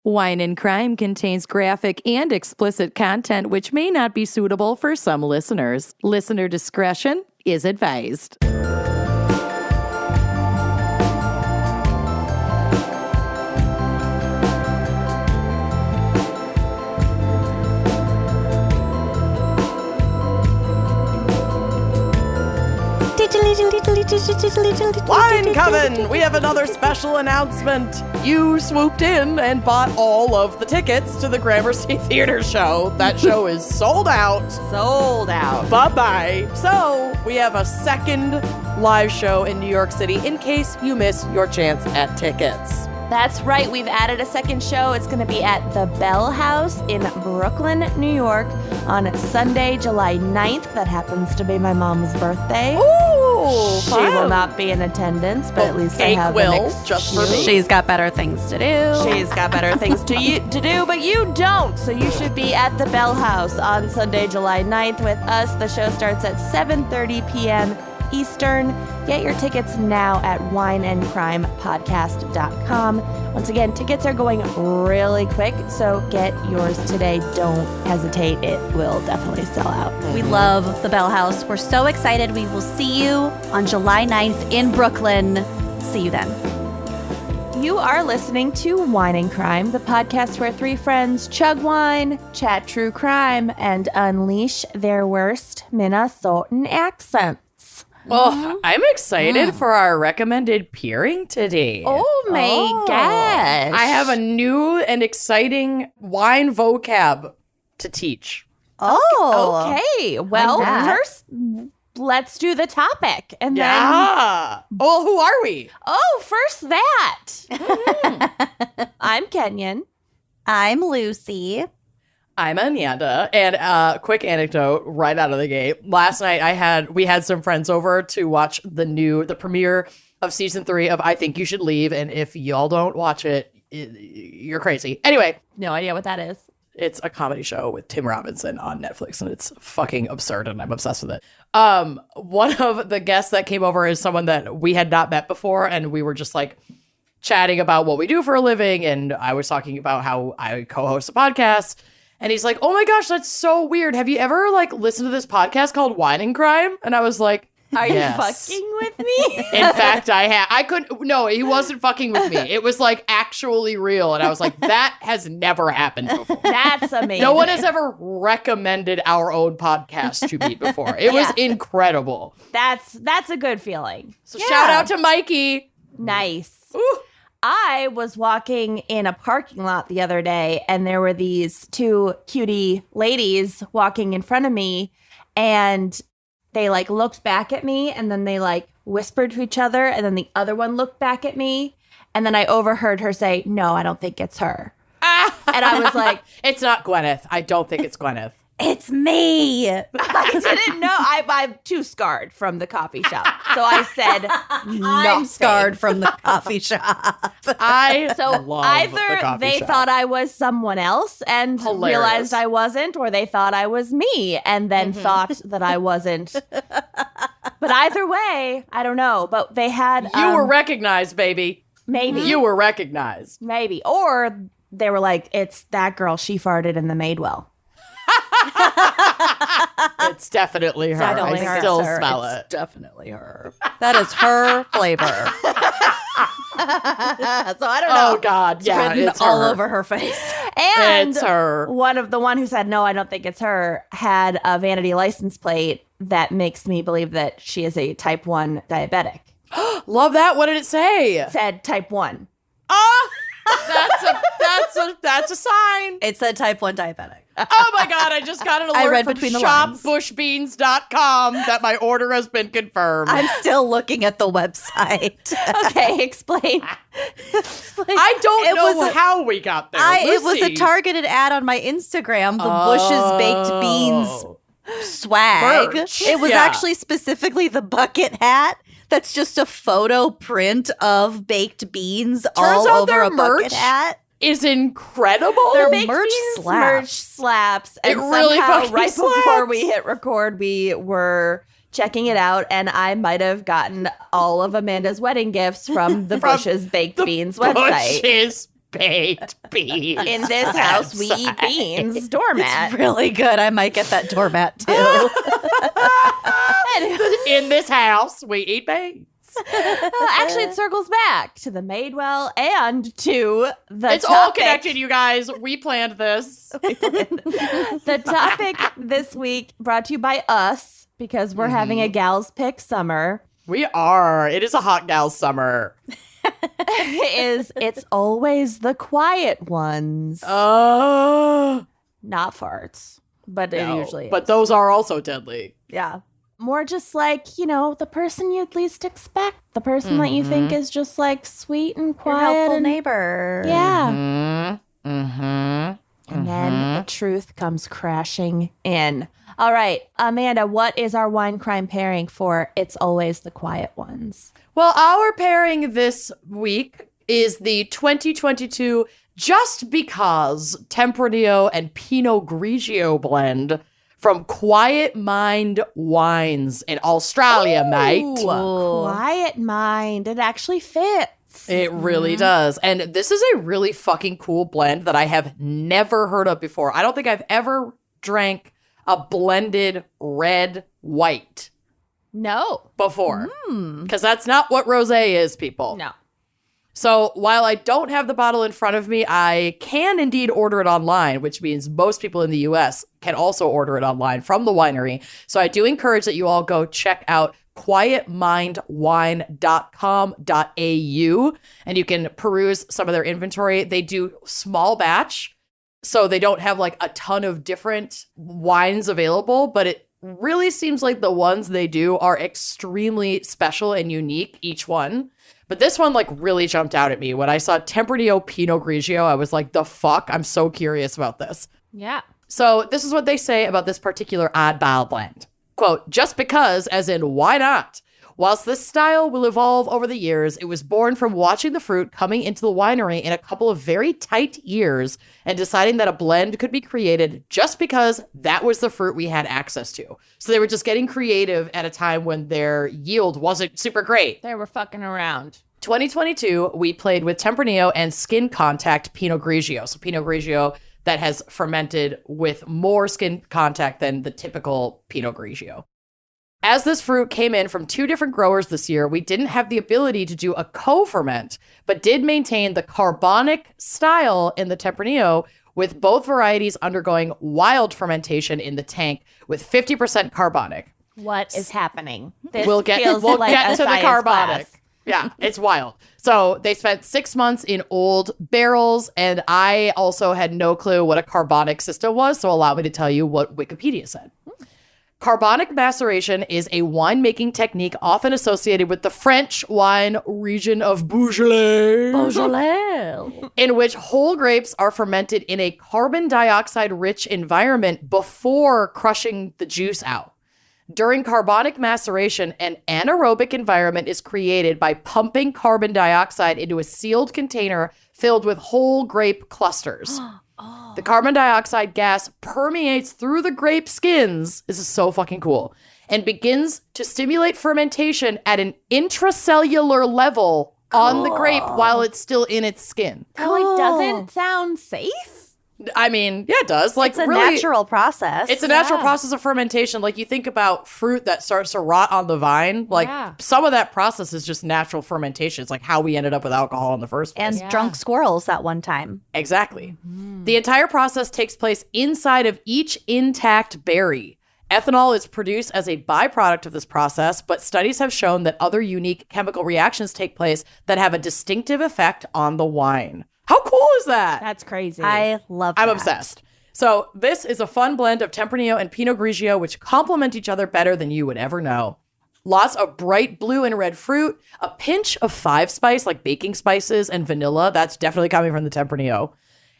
Wine and Crime contains graphic and explicit content which may not be suitable for some listeners. Listener discretion is advised. Wine Coven! We have another special announcement. You swooped in and bought all of the tickets to the Gramercy Theater show. That show is sold out. Sold out. Bye-bye. So, we have a second live show in New York City in case you miss your chance at tickets. That's right. We've added a second show. It's going to be at the Bell House in Brooklyn, New York on Sunday, July 9th. That happens to be my mom's birthday. Ooh, She will not be in attendance, but at least I have an excuse. Just for me. She's got better things to do. She's got better things to do, but you don't. So you should be at the Bell House on Sunday, July 9th with us. The show starts at 7:30 p.m. Eastern. Get your tickets now at wineandcrimepodcast.com. Once again, tickets are going really quick, so get yours today. Don't hesitate. It will definitely sell out. We love the Bell House. We're so excited. We will see you on July 9th in Brooklyn. See you then. You are listening to Wine and Crime, the podcast where three friends chug wine, chat true crime, and unleash their worst Minnesotan accents. Oh, I'm excited for our recommended peering today. Oh my gosh. I have a new and exciting wine vocab to teach. Oh. Okay. Well, Like that. first, let's do the topic. And then, Yeah. Well, who are we? first that. I'm Kenyon. I'm Lucy. I'm Amanda, and quick anecdote right out of the gate. Last night we had some friends over to watch the premiere of season 3 of I Think You Should Leave, and if y'all don't watch it, you're crazy. Anyway, No idea what that is. it's a comedy show with Tim Robinson on Netflix, and it's fucking absurd, and I'm obsessed with it. One of the guests that came over is someone that we had not met before, and we were just like chatting about what we do for a living, and I was talking about how I co-host a podcast. And he's like, oh my gosh, that's so weird. Have you ever listened to this podcast called Wine and Crime? And I was like, Are yes. you fucking with me? In fact, no, he wasn't fucking with me. It was actually real. And I was like, that has never happened before. That's amazing. No one has ever recommended our own podcast to me before. It was incredible. That's a good feeling. So shout out to Mikey. Nice. Ooh. I was walking in a parking lot the other day, and there were these two cutie ladies walking in front of me, and they looked back at me, and then they whispered to each other, and then the other one looked back at me, and then I overheard her say, "No, I don't think it's her." And I was like, it's not Gwyneth. I don't think it's Gwyneth. It's me. I didn't know. I'm too scarred from the coffee shop. So I said, I'm scarred from the coffee shop. I So love the either coffee they shop. thought I was someone else and Hilarious. realized I wasn't, or they thought I was me and then thought that I wasn't. But either way, I don't know. But they had You were recognized, baby. maybe, You were recognized. maybe, or they were like, "It's that girl. She farted in the Madewell." It's definitely her. definitely I her. still It's her. smell It's it. definitely her. That is her flavor. So I don't know. Oh God, yeah, Written it's all her. over her face. And It's her. the one who said, "No, I don't think it's her," had a vanity license plate that makes me believe that she is a type 1 diabetic. Love that. What did it say? It said type 1. Ah, that's a sign. It's a type 1 diabetic. Oh my God, I just got an alert I read from between the lines. shopbushbeans.com that my order has been confirmed. I'm still looking at the website. Okay, explain. I don't It know was how we got there. It was a Lucy. targeted ad on my Instagram, the Bush's Baked Beans swag. Merch. It was Yeah. actually specifically the bucket hat. That's just a photo print of baked beans all out over their a bucket merch hat. Is incredible. Their Baked merch Beans slaps. merch slaps. And It really somehow, fucking right before slaps. we hit record, we were checking it out, and I might have gotten all of Amanda's wedding gifts from the Bush's Baked Beans website. Bush's baked beans. In this house, we eat beans. Doormat. Really good. I might get that doormat too. In this house, we eat beans. Actually, it circles back to the Madewell and to the It's all connected, you guys. We planned this. The topic this week brought to you by us because we're having a Gals Pick Summer. We are. It is a hot gal summer. It's always the quiet ones. Oh. Not farts, but it usually is. But those are also deadly. Yeah. More just like, the person you'd least expect. The person that you think is just like sweet and Your quiet. helpful and, neighbor. Yeah. Mm-hmm. And then the truth comes crashing in. All right, Amanda, what is our wine crime pairing for It's Always the Quiet Ones? Well, our pairing this week is the 2022 Just Because Tempranillo and Pinot Grigio blend from Quiet Mind Wines in Australia, mate. Quiet Mind. It actually fits. It really does. And this is a really fucking cool blend that I have never heard of before. I don't think I've ever drank a blended red white No. before. Because that's not what rosé is, people. No. So while I don't have the bottle in front of me, I can indeed order it online, which means most people in the US can also order it online from the winery. So I do encourage that you all go check out quietmindwine.com.au and you can peruse some of their inventory. They do small batch, so they don't have like a ton of different wines available, but it really seems like the ones they do are extremely special and unique, each one. But this one like really jumped out at me. When I saw Tempranillo Pinot Grigio, I was like, the fuck? I'm so curious about this. Yeah. So this is what they say about this particular oddball blend. Quote, just because, as in why not? Whilst this style will evolve over the years, it was born from watching the fruit coming into the winery in a couple of very tight years and deciding that a blend could be created just because that was the fruit we had access to. So they were just getting creative at a time when their yield wasn't super great. They were fucking around. 2022, we played with Tempranillo and Skin Contact Pinot Grigio. So Pinot Grigio that has fermented with more skin contact than the typical Pinot Grigio. As this fruit came in from two different growers this year, we didn't have the ability to do a co-ferment, but did maintain the carbonic style in the Tempranillo, with both varieties undergoing wild fermentation in the tank with 50% carbonic. What is happening? This We'll get feels to like a the science carbonic. class. Yeah, it's wild. So they spent 6 months in old barrels, and I also had no clue what a carbonic system was, so allow me to tell you what Wikipedia said. Carbonic maceration is a winemaking technique often associated with the French wine region of Beaujolais, in which whole grapes are fermented in a carbon dioxide-rich environment before crushing the juice out. During carbonic maceration, an anaerobic environment is created by pumping carbon dioxide into a sealed container filled with whole grape clusters. The carbon dioxide gas permeates through the grape skins. This is so fucking cool. And begins to stimulate fermentation at an intracellular level on the grape while it's still in its skin. That like doesn't sound safe. I mean, yeah, it does. Like, It's a really, natural process. it's a natural process of fermentation. Like, you think about fruit that starts to rot on the vine. Like, some of that process is just natural fermentation. It's like how we ended up with alcohol in the first place. and drunk squirrels at one time. Exactly. The entire process takes place inside of each intact berry. Ethanol is produced as a byproduct of this process, but studies have shown that other unique chemical reactions take place that have a distinctive effect on the wine. How cool is that? That's crazy. I love I'm that. obsessed. So this is a fun blend of Tempranillo and Pinot Grigio, which complement each other better than you would ever know. Lots of bright blue and red fruit, a pinch of 5-spice like baking spices and vanilla. That's definitely coming from the Tempranillo.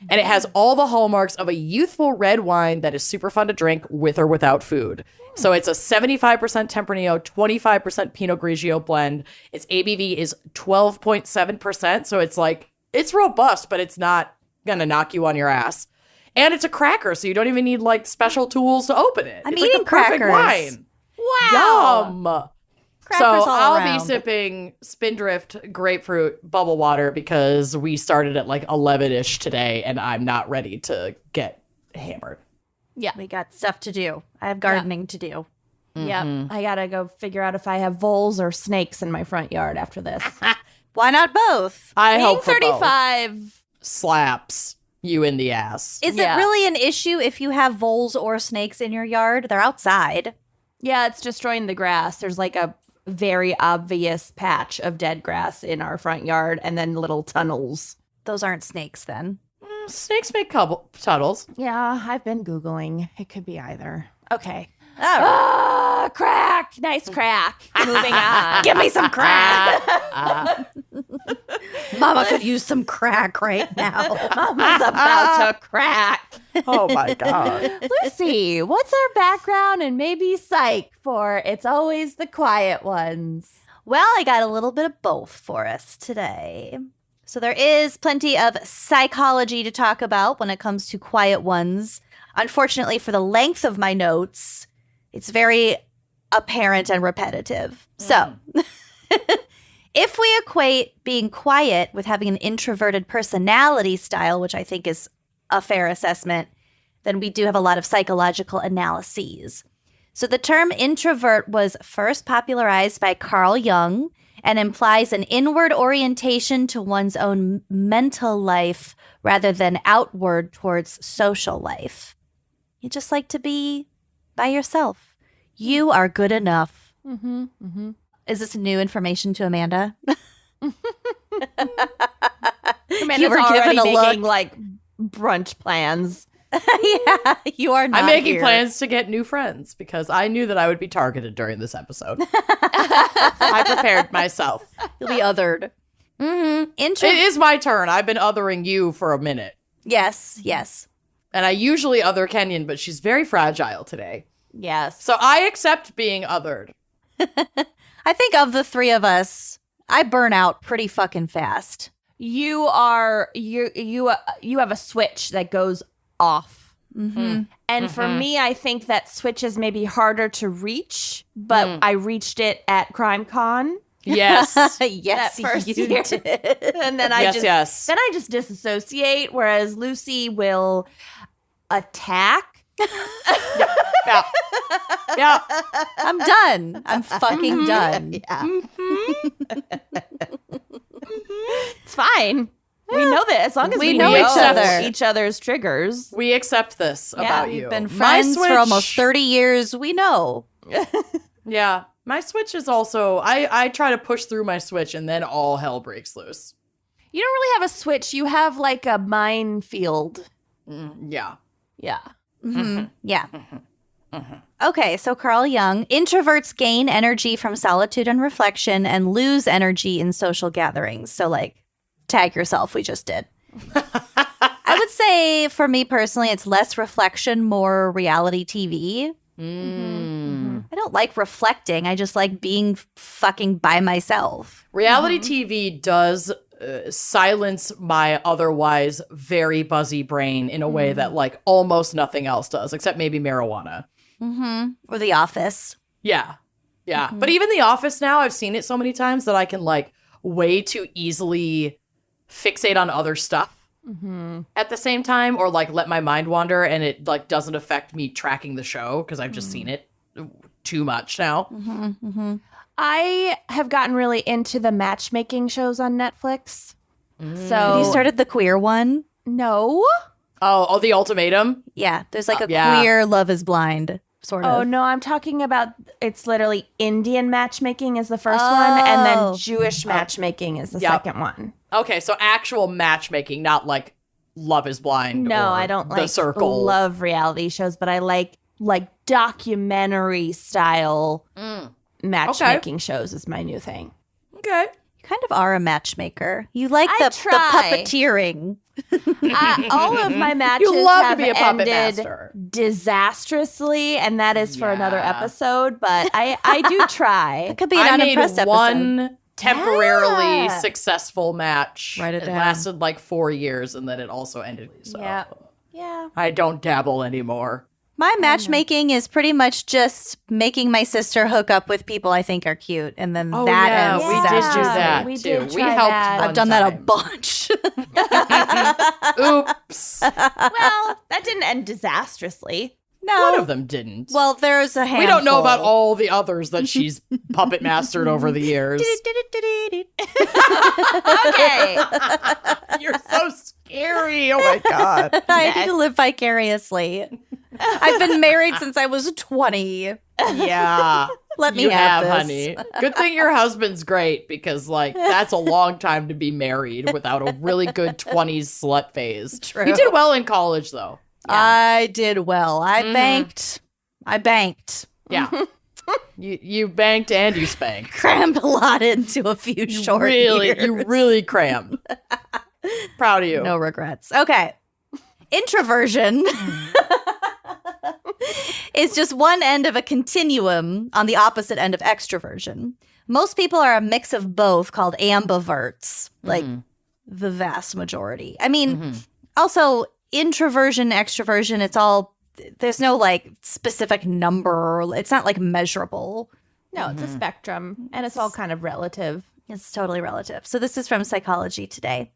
And it has all the hallmarks of a youthful red wine that is super fun to drink with or without food. So it's a 75% Tempranillo, 25% Pinot Grigio blend. Its ABV is 12.7%. So it's like, it's robust, but it's not going to knock you on your ass. And it's a cracker, so you don't even need like special tools to open it. I'm it's like eating the perfect crackers. wine. wow. Yum. So all I'll around. be sipping Spindrift grapefruit bubble water because we started at like 11-ish today and I'm not ready to get hammered. We got stuff to do. I have gardening to do. Yep. I gotta go figure out if I have voles or snakes in my front yard after this. Why not both? I Being hope for both. 35. Slaps you in the ass. Is Yeah. it really an issue if you have voles or snakes in your yard? They're outside. Yeah, it's destroying the grass. There's like a very obvious patch of dead grass in our front yard and then little tunnels. Those aren't snakes then. Snakes make tunnels. Yeah, I've been Googling. It could be either. Okay. All right. Crack. Nice crack. Moving on. Give me some crack. Mama could use some crack right now. Mama's about to crack. Oh my God. Lucy, what's our background and maybe psych for It's Always the Quiet Ones? Well, I got a little bit of both for us today. So there is plenty of psychology to talk about when it comes to quiet ones. Unfortunately, for the length of my notes, it's very apparent and repetitive. So if we equate being quiet with having an introverted personality style, which I think is a fair assessment, then we do have a lot of psychological analyses. So the term introvert was first popularized by Carl Jung and implies an inward orientation to one's own mental life rather than outward towards social life. You just like to be by yourself. You are good enough. Is this new information to Amanda? Amanda's were already given a making look. like brunch plans. Yeah, you are not I'm making here. plans to get new friends because I knew that I would be targeted during this episode. I prepared myself. You'll be othered. It is my turn. I've been othering you for a minute. Yes. And I usually other Kenyon, but she's very fragile today. Yes. So I accept being othered. I think of the three of us, I burn out pretty fucking fast. you have a switch that goes off. And for me, I think that switch is maybe harder to reach, but I reached it at CrimeCon. Yes. Yes, That first you year. did. And then I Yes. then I just disassociate, whereas Lucy will attack. Yeah. Yeah. I'm done. I'm fucking done. It's fine. We know that as long as We we, know each other. each other's triggers. We accept this about We've you. been My friends for switch- almost 30 years. We know. Yeah. My switch is also, I try to push through my switch and then all hell breaks loose. You don't really have a switch. You have like a minefield. Yeah. Yeah. Yeah. Okay, so Carl Jung, introverts gain energy from solitude and reflection and lose energy in social gatherings. So, like, tag yourself, we just did. I would say for me personally, it's less reflection, more reality TV. I don't like reflecting. I just like being fucking by myself. Reality TV does silence my otherwise very buzzy brain in a way that like almost nothing else does, except maybe marijuana. Or The Office. Yeah. Yeah. But even The Office now, I've seen it so many times that I can like way too easily fixate on other stuff at the same time, or like let my mind wander and it like doesn't affect me tracking the show because I've just seen it too much now. I have gotten really into the matchmaking shows on Netflix. So Have you started the queer one? no. Oh, The Ultimatum? Yeah, there's like a Yeah. queer Love is Blind sort of. Oh no, I'm talking about it's literally Indian matchmaking is the first one, and then Oh. Jewish matchmaking is the Yep. second one. Okay, so actual matchmaking, not like Love is Blind. No, or I don't The like Circle. love reality shows, but I like documentary style matchmaking shows is my new thing. Okay. You kind of are a matchmaker. You like I the try. puppeteering. All of my matches love to have be a puppet ended master. disastrously, and that is for another Yeah. episode. But I do try. It could be an I made unimpressed episode. one temporarily Yeah. successful match. Write it down. Lasted like 4 years and then it also ended. So Yeah. Yeah. I don't dabble anymore. My matchmaking is pretty much just making my sister hook up with people I think are cute, and then Oh, that yeah, ends we did do disastrously. that We too. did We try helped. that. one I've done that a time. bunch. Oops. Well, that didn't end disastrously. No. One of them didn't. Well, there's a handful. We don't know about all the others that she's puppet mastered over the years. Okay. You're so scary. Oh my God. I need to live vicariously. I've been married since I was 20. Yeah. Let me You have this. honey. Good thing your husband's great because, like, that's a long time to be married without a really good 20s slut phase. True. You did well in college, though. I did well. I banked. Yeah. You banked and you spanked. Crammed a lot into a few short years. You really crammed. Proud of you. No regrets. Okay. Introversion is just one end of a continuum on the opposite end of extroversion. Most people are a mix of both called ambiverts, like the vast majority. I mean, also introversion, extroversion, it's all, there's no like specific number. It's not like measurable. No, it's a spectrum, and it's all kind of relative. It's totally relative. So this is from Psychology Today.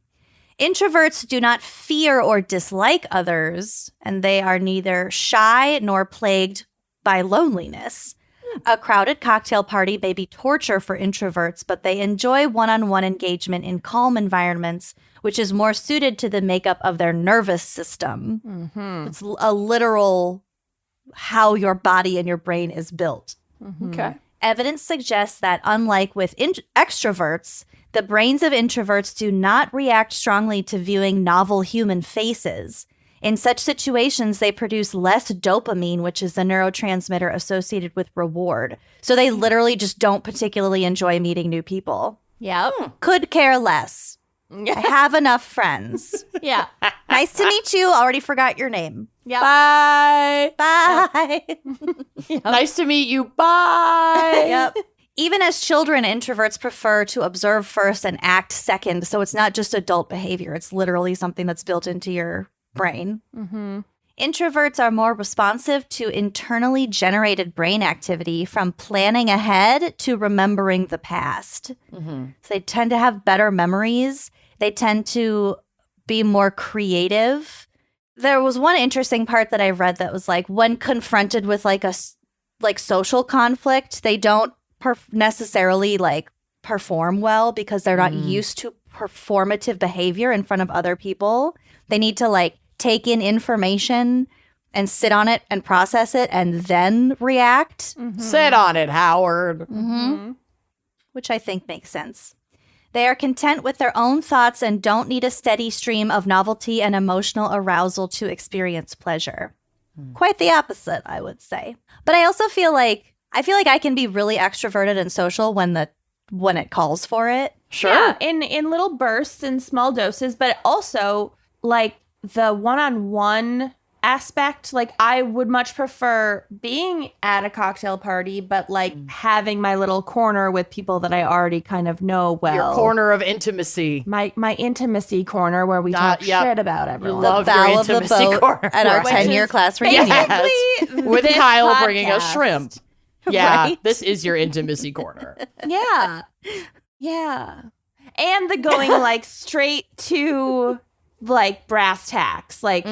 Introverts do not fear or dislike others, and they are neither shy nor plagued by loneliness. A crowded cocktail party may be torture for introverts, but they enjoy one-on-one engagement in calm environments, which is more suited to the makeup of their nervous system. It's a literal how your body and your brain is built. Okay. Evidence suggests that unlike with extroverts, the brains of introverts do not react strongly to viewing novel human faces. In such situations, they produce less dopamine, which is the neurotransmitter associated with reward. So they literally just don't particularly enjoy meeting new people. Yep. Could care less. I have enough friends. Yeah. Nice to meet you. Already forgot your name. Yep. Bye. Bye. Nice to meet you. Bye. Yep. Even as children, introverts prefer to observe first and act second. So it's not just adult behavior. It's literally something that's built into your brain. Introverts are more responsive to internally generated brain activity, from planning ahead to remembering the past. So they tend to have better memories. They tend to be more creative. There was one interesting part that I read that was like, when confronted with like social conflict, they don't necessarily like perform well because they're not used to performative behavior in front of other people. They need to like take in information and sit on it and process it and then react, Sit on it, Howard. which I think makes sense. They are content with their own thoughts and don't need a steady stream of novelty and emotional arousal to experience pleasure. Quite the opposite, I would say. But I also feel like I can be really extroverted and social when it calls for it. Sure. Yeah, in little bursts and small doses, but also like the one-on-one aspect, like I would much prefer being at a cocktail party, but like having my little corner with people that I already kind of know well. Your corner of intimacy. My intimacy corner where we That- talk yep. shit about You everyone. love the your bow of the intimacy boat corner. at our Which 10-year is class reunion. basically With this Kyle bringing us podcast. shrimp. Yeah, Right? this is your intimacy corner. Yeah. Yeah. And the going like straight to like brass tacks. Like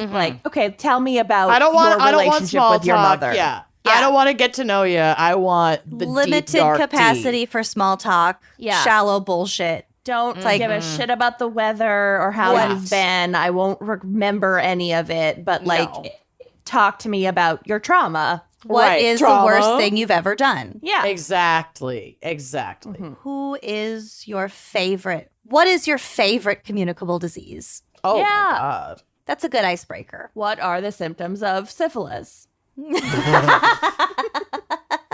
okay, tell me about I don't your want relationship small with your talk. mother. Yeah. I don't want to get to know you. I want the Limited deep, dark capacity tea. for small talk, Yeah. shallow bullshit. Don't like- give a shit about the weather or how Yes. you've been. I won't remember any of it, but like No. talk to me about your trauma. What is Right. the worst Trauma. thing you've ever done? Yeah. Exactly. Who is your favorite? What is your favorite communicable disease? Oh Yeah. my God. That's a good icebreaker. What are the symptoms of syphilis?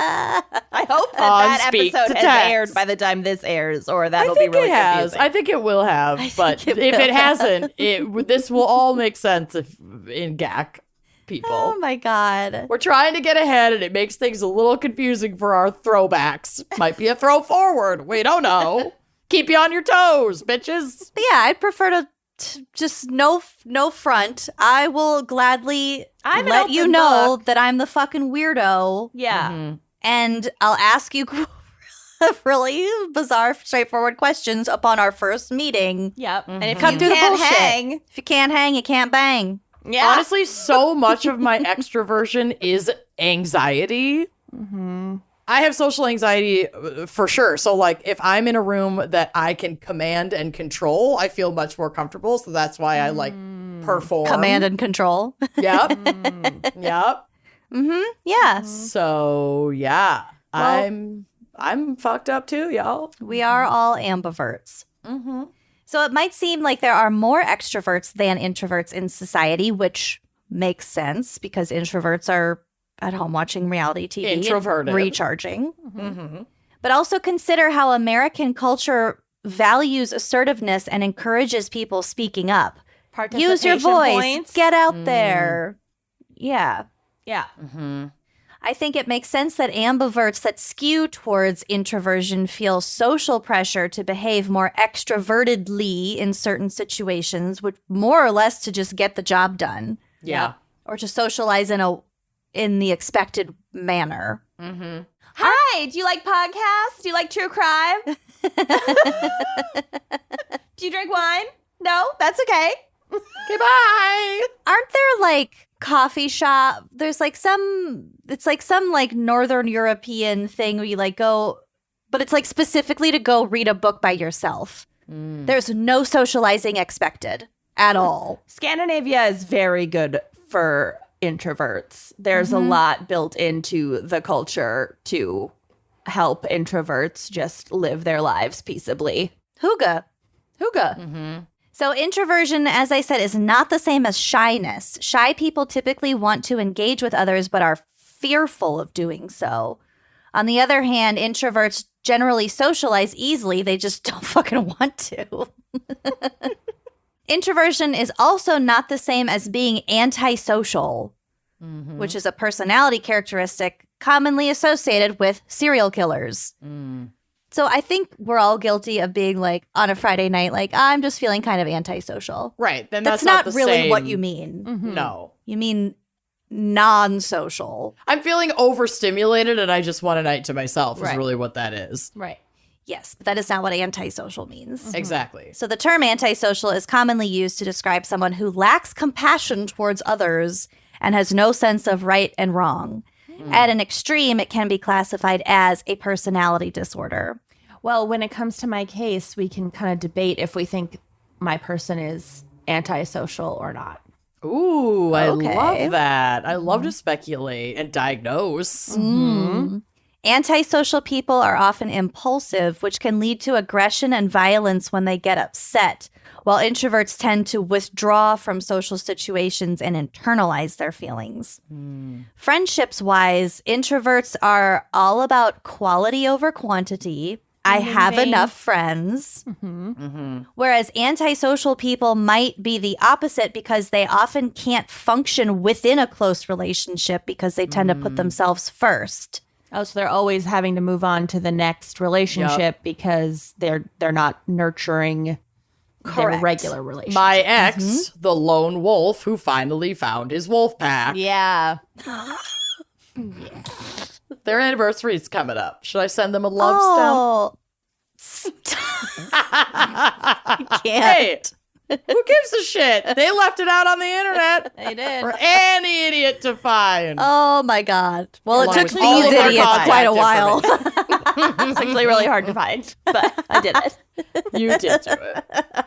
I hope that Speak episode to has text. aired by the time this airs, or I that'll be think really it has. confusing. I think it will have. But think if it will it hasn't, this will all make sense if in GAC people. Oh my God. We're trying to get ahead, and it makes things a little confusing for our throwbacks. Might be a throw forward. We don't know. Keep you on your toes, bitches. But yeah, I'd prefer to just no front. I will gladly let you know that I'm the fucking weirdo. Yeah. And I'll ask you really bizarre, straightforward questions upon our first meeting. Yep. And if Come you do the can't bullshit. hang, If you can't hang, you can't bang. yeah. Honestly, so much of my extroversion is anxiety. I have social anxiety for sure. So, like, if I'm in a room that I can command and control, I feel much more comfortable. So that's why I like perform. Command and control. Yep. Yep. Yeah. So yeah, I'm fucked up too, y'all. We are all ambiverts. So it might seem like there are more extroverts than introverts in society, which makes sense because introverts are at home watching reality TV, and Introverted. recharging. But also consider how American culture values assertiveness and encourages people speaking up. Use your Participation voice. points. Get out there. Yeah. Yeah. I think it makes sense that ambiverts that skew towards introversion feel social pressure to behave more extrovertedly in certain situations, which more or less to just get the job done. Yeah. Or to socialize in the expected manner. Hi, do you like podcasts? Do you like true crime? Do you drink wine? No? That's okay. Okay, bye. Aren't there like coffee shop? There's like it's like some like Northern European thing where you like go, but it's like specifically to go read a book by yourself. There's no socializing expected at all. Scandinavia is very good for introverts. There's a lot built into the culture to help introverts just live their lives peaceably. Hygge. So introversion, as I said, is not the same as shyness. Shy people typically want to engage with others but are fearful of doing so. On the other hand, introverts generally socialize easily. They just don't fucking want to. Introversion is also not the same as being antisocial, which is a personality characteristic commonly associated with serial killers. So I think we're all guilty of being like on a Friday night, like I'm just feeling kind of antisocial. Right. Then That's that's not the really same. what you mean. No. You mean non-social. I'm feeling overstimulated and I just want a night to myself is Right. really what that is. Right. Yes, but that is not what antisocial means. Exactly. So the term antisocial is commonly used to describe someone who lacks compassion towards others and has no sense of right and wrong. At an extreme, it can be classified as a personality disorder. Well, when it comes to my case, we can kind of debate if we think my person is antisocial or not. Ooh, I Okay. love that. I love to speculate and diagnose. Antisocial people are often impulsive, which can lead to aggression and violence when they get upset, while introverts tend to withdraw from social situations and internalize their feelings. Friendships-wise, introverts are all about quality over quantity. I have enough friends. Whereas antisocial people might be the opposite because they often can't function within a close relationship because they tend to put themselves first. Oh, so they're always having to move on to the next relationship because they're not nurturing their Correct. regular relationship. My ex, the lone wolf who finally found his wolf pack. Yeah. Their anniversary's coming up. Should I send them a love Stop. stem? Can't. Hey, who gives a shit? They left it out on the internet They did. for any idiot to find. Oh my God. Well, it Along took with all these of our idiots quite a contact while. It's actually really hard to find, but I did it. You did do it.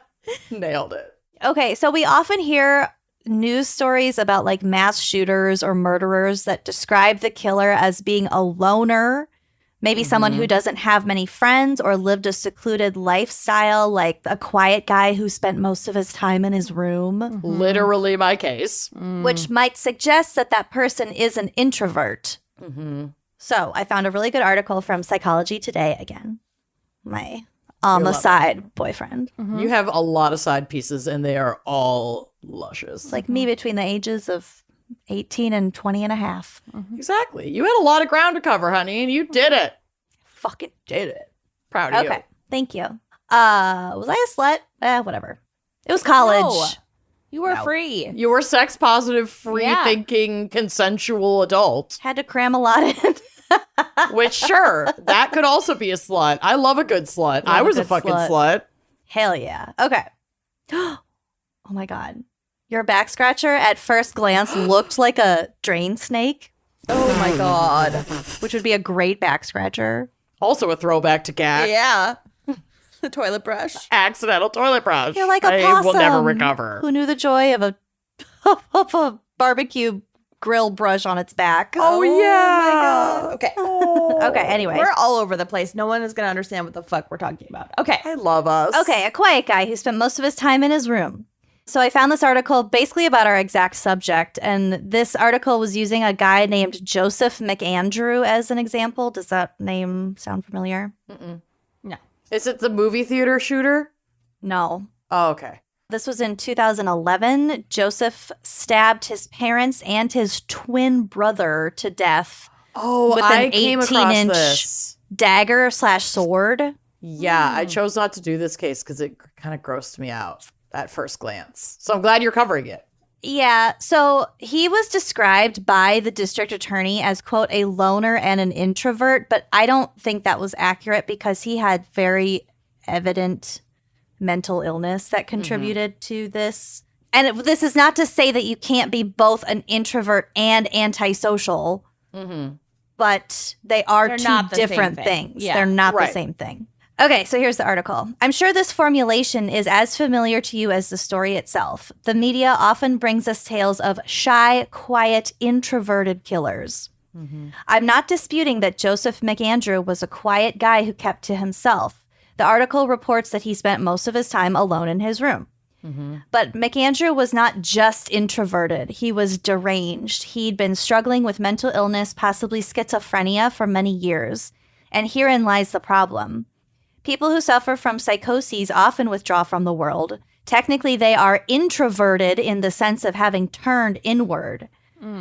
Nailed it. Okay, so we often hear news stories about like mass shooters or murderers that describe the killer as being a loner, maybe someone who doesn't have many friends or lived a secluded lifestyle, like a quiet guy who spent most of his time in his room, Literally my case. which might suggest that that person is an introvert. So I found a really good article from Psychology Today again. My on the love it. side boyfriend. You have a lot of side pieces and they are all luscious. It's like me between the ages of 18 and 20 and a half. Exactly. You had a lot of ground to cover, honey, and you did it. Fucking did it. Proud of Okay, thank you. Was I a slut? Whatever. It was college. No. You were free. You were sex positive, free Yeah. thinking, consensual adult. Had to cram a lot in. Which, sure, that could also be a slut. I love a good slut. I a was a good fucking slut. slut. Hell yeah. Okay. Oh my God. Your back scratcher at first glance looked like a drain snake. Oh my God. Which would be a great back scratcher. Also a throwback to gag. Yeah. The toilet brush. Accidental toilet brush. You're like a I possum will never recover. who knew the joy of a of a barbecue grill brush on its back. Oh, yeah. my God. Okay. Okay, anyway. We're all over the place. No one is going to understand what the fuck we're talking about. Okay. I love us. Okay, a quiet guy who spent most of his time in his room. So I found this article basically about our exact subject, and this article was using a guy named Joseph McAndrew as an example. Does that name sound familiar? No. Is it the movie theater shooter? No. Oh, okay. This was in 2011. Joseph stabbed his parents and his twin brother to death Oh, with I an came across 18-inch this. dagger / sword. Yeah, I chose not to do this case because it kind of grossed me out at first glance. So I'm glad you're covering it. Yeah, so he was described by the district attorney as, quote, a loner and an introvert, but I don't think that was accurate because he had very evident mental illness that contributed to this. And this is not to say that you can't be both an introvert and antisocial, but they are They're two not the same different thing. things. Yeah. They're not Right. the same thing. Okay, so here's the article. I'm sure this formulation is as familiar to you as the story itself. The media often brings us tales of shy, quiet, introverted killers. I'm not disputing that Joseph McAndrew was a quiet guy who kept to himself. The article reports that he spent most of his time alone in his room. But McAndrew was not just introverted. He was deranged. He'd been struggling with mental illness, possibly schizophrenia, for many years. And herein lies the problem. People who suffer from psychoses often withdraw from the world. Technically, they are introverted in the sense of having turned inward.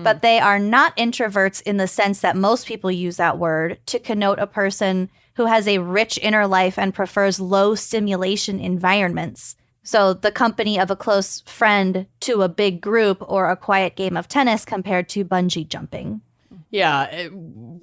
But they are not introverts in the sense that most people use that word to connote a person who has a rich inner life and prefers low stimulation environments. So the company of a close friend to a big group or a quiet game of tennis compared to bungee jumping. Yeah,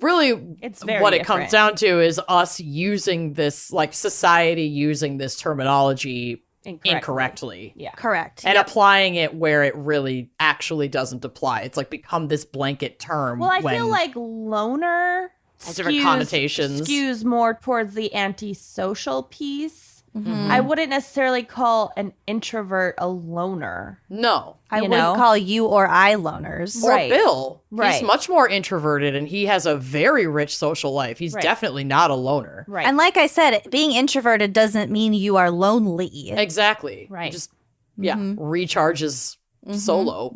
really It's very what it different. comes down to is us using this, like society using this terminology incorrectly. Yeah. Correct. And applying it where it really actually doesn't apply. It's like become this blanket term. Well, I when feel like loner has different connotations. skews more towards the antisocial piece. Mm-hmm. I wouldn't necessarily call an introvert a loner. No. I you wouldn't know? call you or I loners. Or Right. Bill. He's Right. much more introverted and he has a very rich social life. He's Right. definitely not a loner. Right. And like I said, being introverted doesn't mean you are lonely. Exactly. Right. He just recharges solo.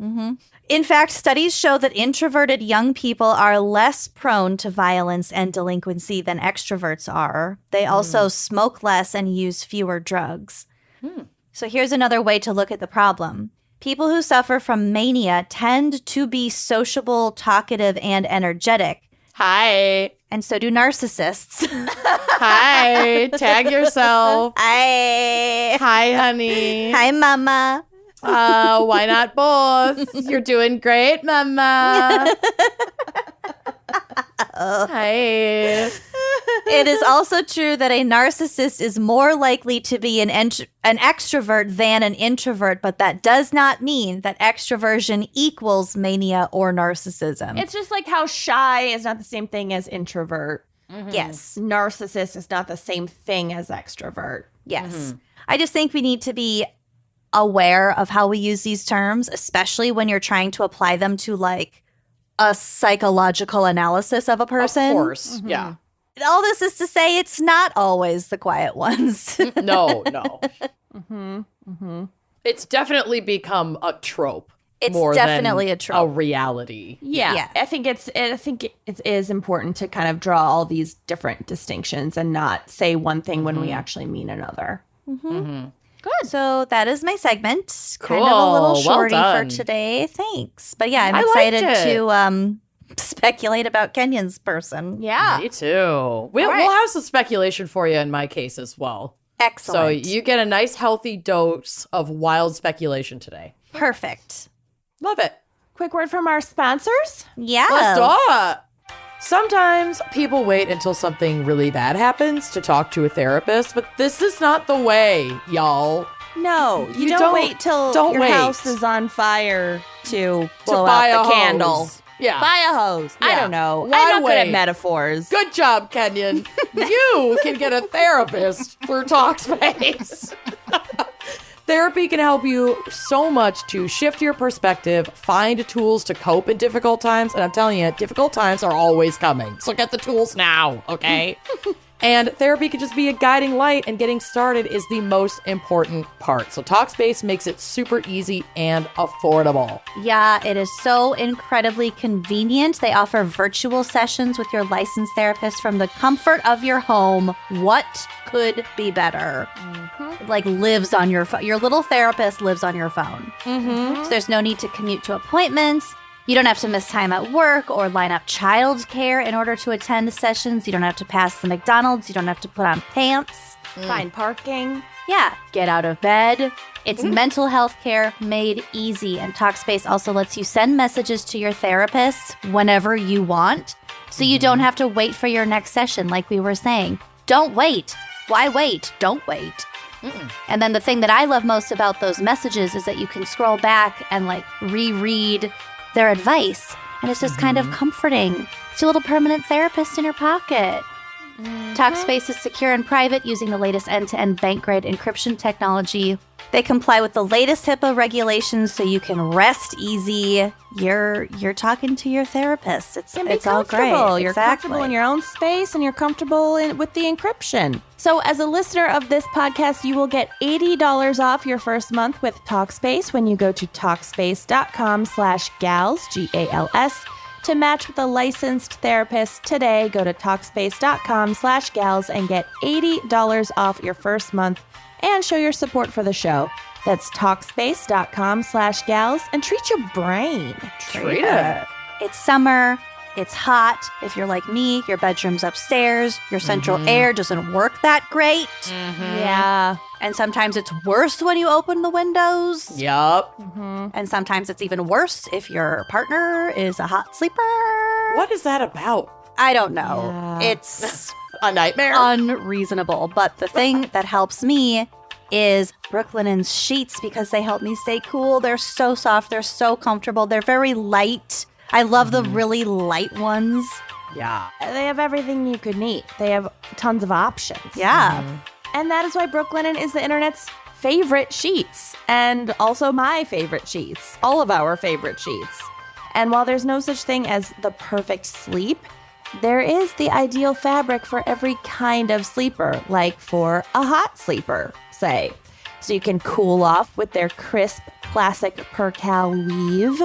In fact, studies show that introverted young people are less prone to violence and delinquency than extroverts are. They also smoke less and use fewer drugs. So here's another way to look at the problem. People who suffer from mania tend to be sociable, talkative, and energetic. Hi. And so do narcissists. Hi. Tag yourself. Hi. Hi, honey. Hi, mama. Why not both? You're doing great, mama. Hi. It is also true that a narcissist is more likely to be an extrovert than an introvert, but that does not mean that extroversion equals mania or narcissism. it's just like how shy is not the same thing as introvert. Yes. Narcissist is not the same thing as extrovert. Yes. I just think we need to be aware of how we use these terms, especially when you're trying to apply them to like a psychological analysis of a person. Of course. Yeah. All this is to say it's not always the quiet ones. No. It's definitely become a trope. It's more definitely than a trope. A reality. Yeah. Yeah. I think it is important to kind of draw all these different distinctions and not say one thing when we actually mean another. Good. So that is my segment. Kind of a Cool. little Well shorty for done. today. Thanks. But yeah, I'm I liked excited it. to speculate about Kenyon's person. Yeah. Me too. We'll have some speculation for you in my case as well. So Excellent. you get a nice healthy dose of wild speculation today. Perfect. Love it. Quick word from our sponsors. Yeah. Let's do it. Sometimes people wait until something really bad happens to talk to a therapist, but this is not the way, y'all. No, you don't- don't wait till don't your wait. house is on fire to blow buy out a the candle. hose. Yeah. Buy a hose. I Yeah. don't know. Why I'm not good wait? at metaphors. Good job, Kenyon. You can get a therapist through Talkspace. Therapy can help you so much to shift your perspective, find tools to cope in difficult times, and I'm telling you, difficult times are always coming. So get the tools now, okay? And therapy can just be a guiding light, and getting started is the most important part. So Talkspace makes it super easy and affordable. Yeah, it is so incredibly convenient. They offer virtual sessions with your licensed therapist from the comfort of your home. What could be better? It, like, lives on your phone. Your little therapist lives on your phone. So there's no need to commute to appointments. You don't have to miss time at work or line up childcare in order to attend sessions. You don't have to pass the McDonald's. You don't have to put on pants. Find parking. Yeah, get out of bed. It's mental health care made easy. And Talkspace also lets you send messages to your therapist whenever you want. So you don't have to wait for your next session, like we were saying. Don't wait. Why wait? Don't wait. And then the thing that I love most about those messages is that you can scroll back and like reread their advice. And it's just kind of comforting. It's your little permanent therapist in your pocket. Talkspace is secure and private using the latest end-to-end bank-grade encryption technology. They comply with the latest HIPAA regulations so you can rest easy. You're talking to your therapist. It's all great. You're Exactly. comfortable in your own space, and you're comfortable with the encryption. So as a listener of this podcast, you will get $80 off your first month with Talkspace when you go to Talkspace.com/gals, Gals, to match with a licensed therapist today. Go to Talkspace.com/gals and get $80 off your first month and show your support for the show. That's Talkspace.com/gals and treat your brain. Treat it. It's summer. It's hot. If you're like me, your bedroom's upstairs. Your central air doesn't work that great. Yeah. And sometimes it's worse when you open the windows. Yup. And sometimes it's even worse if your partner is a hot sleeper. What is that about? I don't know. Yeah. It's A nightmare? unreasonable. But the thing that helps me is Brooklinen's sheets because they help me stay cool. They're so soft. They're so comfortable. They're very light. I love the really light ones. Yeah. They have everything you could need. They have tons of options. Yeah. And that is why Brooklinen is the internet's favorite sheets, and also my favorite sheets, all of our favorite sheets. And while there's no such thing as the perfect sleep, there is the ideal fabric for every kind of sleeper, like for a hot sleeper, say. So you can cool off with their crisp classic percale weave,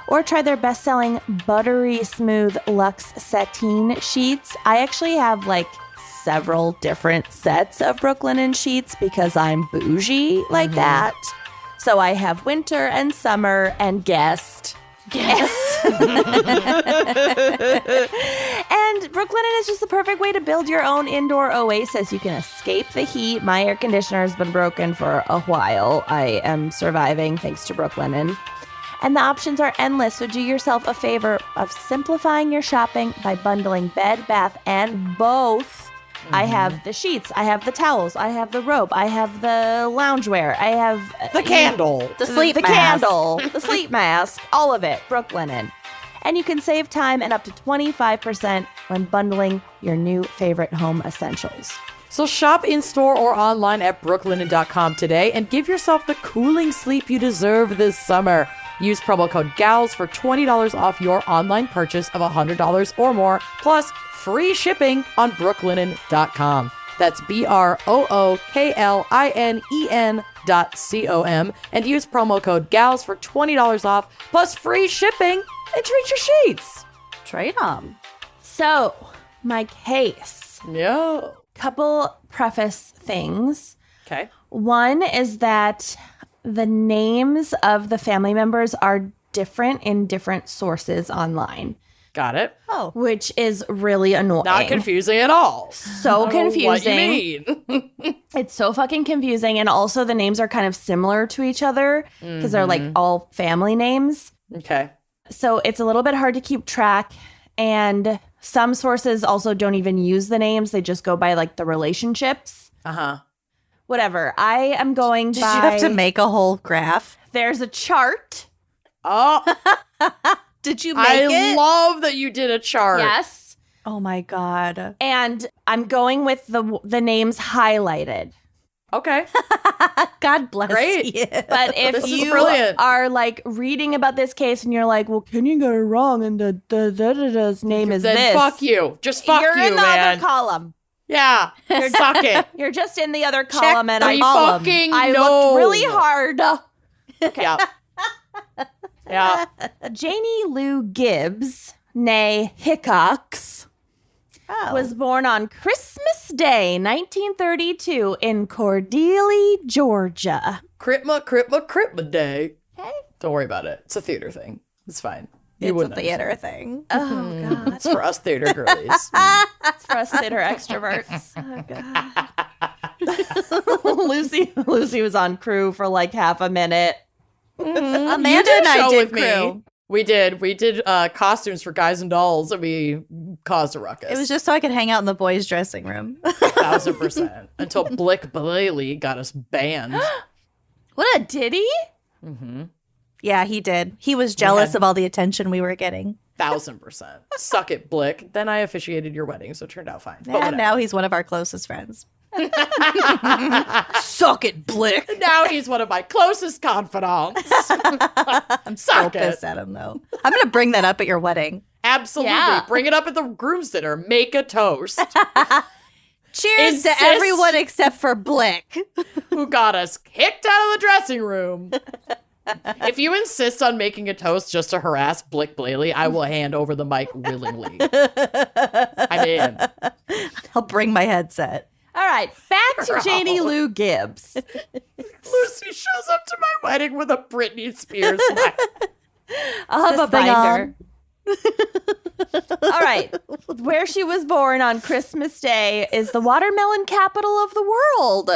or try their best-selling buttery smooth luxe sateen sheets. I actually have like several different sets of Brooklinen sheets because I'm bougie like that. So I have winter and summer and guest. Yes. And Brooklinen is just the perfect way to build your own indoor oasis. You can escape the heat. My air conditioner has been broken for a while. I am surviving thanks to Brooklinen. And the options are endless, so do yourself a favor of simplifying your shopping by bundling bed, bath, and both. I have the sheets, I have the towels, I have the robe, I have the loungewear, I have The candle. The sleep the mask. candle, the sleep mask, all of it, Brooklinen. And you can save time and up to 25% when bundling your new favorite home essentials. So shop in-store or online at brooklinen.com today and give yourself the cooling sleep you deserve this summer. Use promo code GALS for $20 off your online purchase of $100 or more, plus free shipping on brooklinen.com. That's BROOKLINEN.com and use promo code GALS for $20 off, plus free shipping, and treat your sheets. Trade them. So, my case. No. Couple preface things. Okay. One is that the names of the family members are different in different sources online. Got it. Oh. which is really annoying. Not confusing at all. So I don't know confusing. What you mean? It's so fucking confusing. And also the names are kind of similar to each other because they're like all family names. Okay. So it's a little bit hard to keep track. And some sources also don't even use the names. They just go by like the relationships. Uh-huh. Whatever. I am going Did by... you have to make a whole graph? There's a chart. Oh, Did you make I it? love that you did a chart. Yes. Oh my God. And I'm going with the names highlighted. Okay. God bless Great. you. But if This is you brilliant. are like reading about this case and you're like, well, can you get it wrong? And the da-da-da's name is Then this. fuck you. Just fuck You're you, in the man. other column. Yeah. Suck it. You're just in the other column, and We I fucking I know. looked really hard. Yeah. Yeah. Janie Lou Gibbs, née Hickox, Oh. was born on Christmas Day, 1932, in Cordelia, Georgia. Cripma day. Okay. Don't worry about it. It's a theater thing. It's fine. You It's a wouldn't theater understand. thing. Oh God. It's for us theater girlies. It's for us theater extroverts. Lucy was on crew for like half a minute. Amanda You did and a I show did with crew. me. We did costumes for guys and dolls, and we caused a ruckus. It was just so I could hang out in the boys' dressing room. 1000% until Blick Bailey got us banned. What a ditty? Yeah, he did. He was jealous had- of all the attention we were getting. 1000%. Suck it, Blick. Then I officiated your wedding, so it turned out fine. But And whatever. now he's one of our closest friends. Suck it, Blick. Now he's one of my closest confidants. I'm so Suck it. pissed at him, though. I'm going to bring that up at your wedding. Absolutely. Yeah. Bring it up at the groom's dinner. Make a toast. Cheers Insist. to everyone except for Blick. Who got us kicked out of the dressing room. If you insist on making a toast just to harass Blick Bailey, I will hand over the mic willingly. I'm in. I'll bring my headset. All right, back to Janie Lou Gibbs. Lucy shows up to my wedding with a Britney Spears smile. I'll have a This thing binder. All right. Where she was born on Christmas Day is the watermelon capital of the world.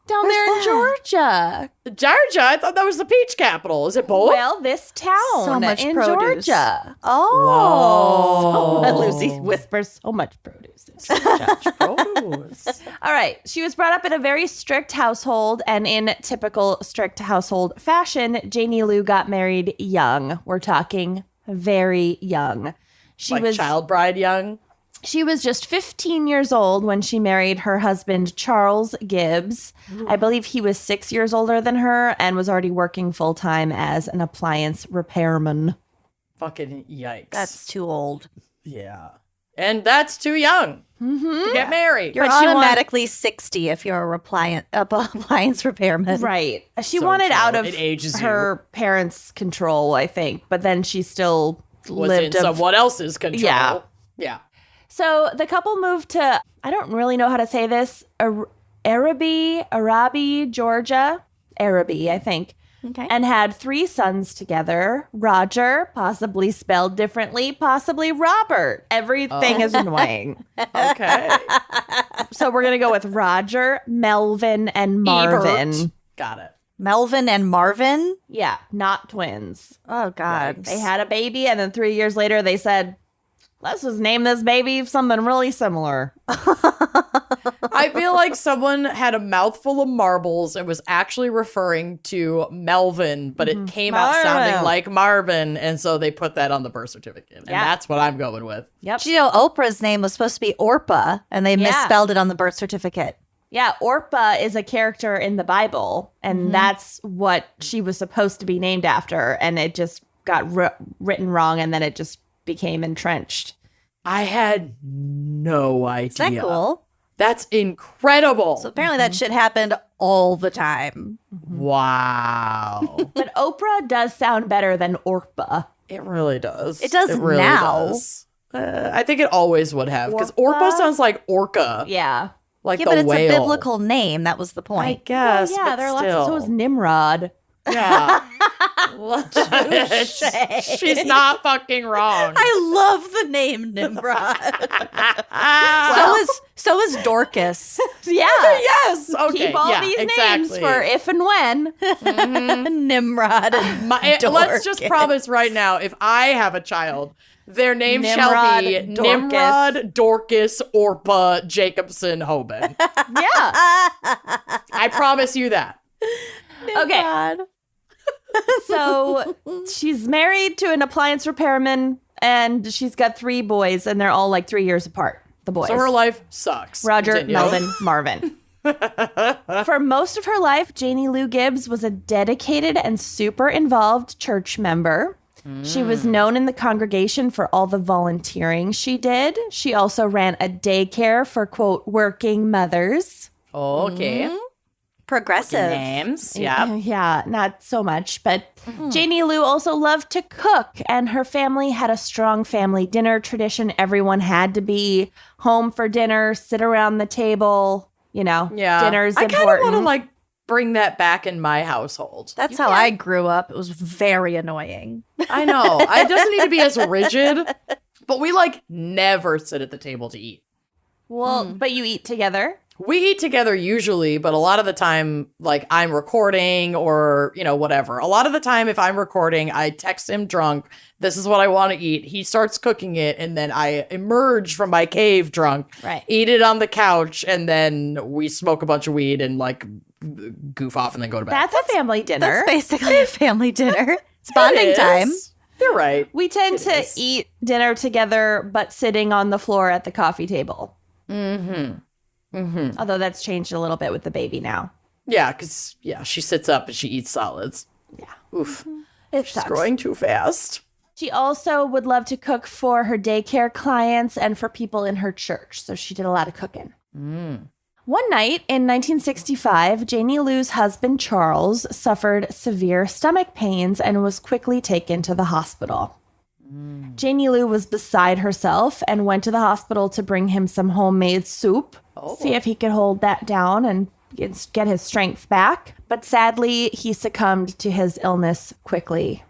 Down there in that? Georgia. Georgia? I thought that was the peach capital. Is it both? Well, this town So much in produce. Georgia. Oh. Whoa. Lucy whispers so much produce. in Georgia. Produce. All right. She was brought up in a very strict household, and in typical strict household fashion, Janie Lou got married young. We're talking very young. She Like was child bride young. She was just 15 years old when she married her husband, Charles Gibbs. I believe he was 6 years older than her and was already working full time as an appliance repairman. Fucking yikes. That's too old. yeah. And that's too young to get married. You're But she automatically 60 if you're a appliance repairman. Right. She So wanted true. out of It ages you. her parents' control, I think, but then she still Was lived in a someone else's control. Yeah. Yeah. So the couple moved to, I don't really know how to say this, Arabi, Georgia. Arabi, I think. Okay. And had 3 sons together. Roger, possibly spelled differently, possibly Robert. Everything is annoying. Okay. So we're going to go with Roger, Melvin, and Marvin. Ebert. Got it. Melvin and Marvin? Yeah, not twins. Oh, God. They had a baby, and then 3 years later, they said, let's just name this baby something really similar. I feel like someone had a mouthful of marbles and was actually referring to Melvin, but it came out sounding Marvin. like Marvin, and so they put that on the birth certificate. And Yeah. that's what I'm going with. Yep. Did you know Oprah's name was supposed to be Orpah, and they Yeah. misspelled it on the birth certificate? Yeah, Orpah is a character in the Bible, and that's what she was supposed to be named after, and it just got written wrong, and then it just became entrenched. I had no idea. Is that cool? That's incredible. So apparently that shit happened all the time. Wow. But Oprah does sound better than Orpah. It really does. It does really now. does. I think it always would have, because Orpah? Orpah sounds like orca, Yeah. like Yeah, the but it's whale. a biblical name. That was the I point. guess. yeah, but there are still. lots of, so is Nimrod. Yeah. She's not fucking wrong. I love the name Nimrod. so is Dorcas. Yeah. Yes. Okay. Keep all yeah, these exactly. names for if and when. Nimrod and Let's just Dorcas. promise right now, if I have a child, their name shall Nimrod, be Dorcas. Nimrod, Dorcas, Orpa, Jacobson, Hoban. Yeah. I promise you that. Okay. So she's married to an appliance repairman, and she's got 3 boys, and they're all like 3 years apart. The boys. So her life sucks. Roger, Continue. Melvin, Marvin. For most of her life, Janie Lou Gibbs was a dedicated and super involved church member. She was known in the congregation for all the volunteering she did. She also ran a daycare for, quote, working mothers. Okay. Progressive. Names. Yeah. Yeah, not so much. But Janie Lou also loved to cook, and her family had a strong family dinner tradition. Everyone had to be home for dinner, sit around the table. You know, Yeah. dinner's I kind of important. want to like bring that back in my household. That's how I grew up. It was very annoying. I know. It doesn't need to be as rigid, but we like never sit at the table to eat. Well, but you eat together. We eat together usually, but a lot of the time, like I'm recording or, you know, whatever. A lot of the time, if I'm recording, I text him drunk. This is what I want to eat. He starts cooking it. And then I emerge from my cave drunk, Right. eat it on the couch. And then we smoke a bunch of weed and like goof off and then go to bed. That's a family dinner. That's basically a family dinner. It's bonding It time. is. You're right. We tend to is. eat dinner together, but sitting on the floor at the coffee table. Although that's changed a little bit with the baby now. Yeah, because, she sits up and she eats solids. Yeah. Oof. It She's sucks. growing too fast. She also would love to cook for her daycare clients and for people in her church. So she did a lot of cooking. One night in 1965, Janie Lou's husband, Charles, suffered severe stomach pains and was quickly taken to the hospital. Janie Lou was beside herself and went to the hospital to bring him some homemade soup, see if he could hold that down and get his strength back. But sadly, he succumbed to his illness quickly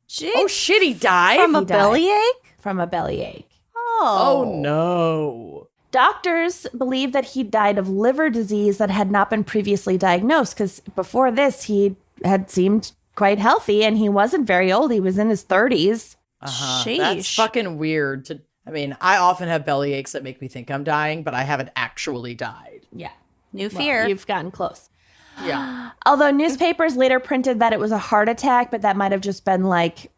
Gee, Oh, shit, he died? from a he died. bellyache? from a bellyache. Oh, no. Doctors believe that he died of liver disease that had not been previously diagnosed, because before this, he had seemed quite healthy and he wasn't very old. He was in his 30s. Sheesh. That's fucking weird. I often have belly aches that make me think I'm dying, but I haven't actually died. Yeah. New fear. You've gotten close. Yeah. Although newspapers later printed that it was a heart attack, but that might have just been like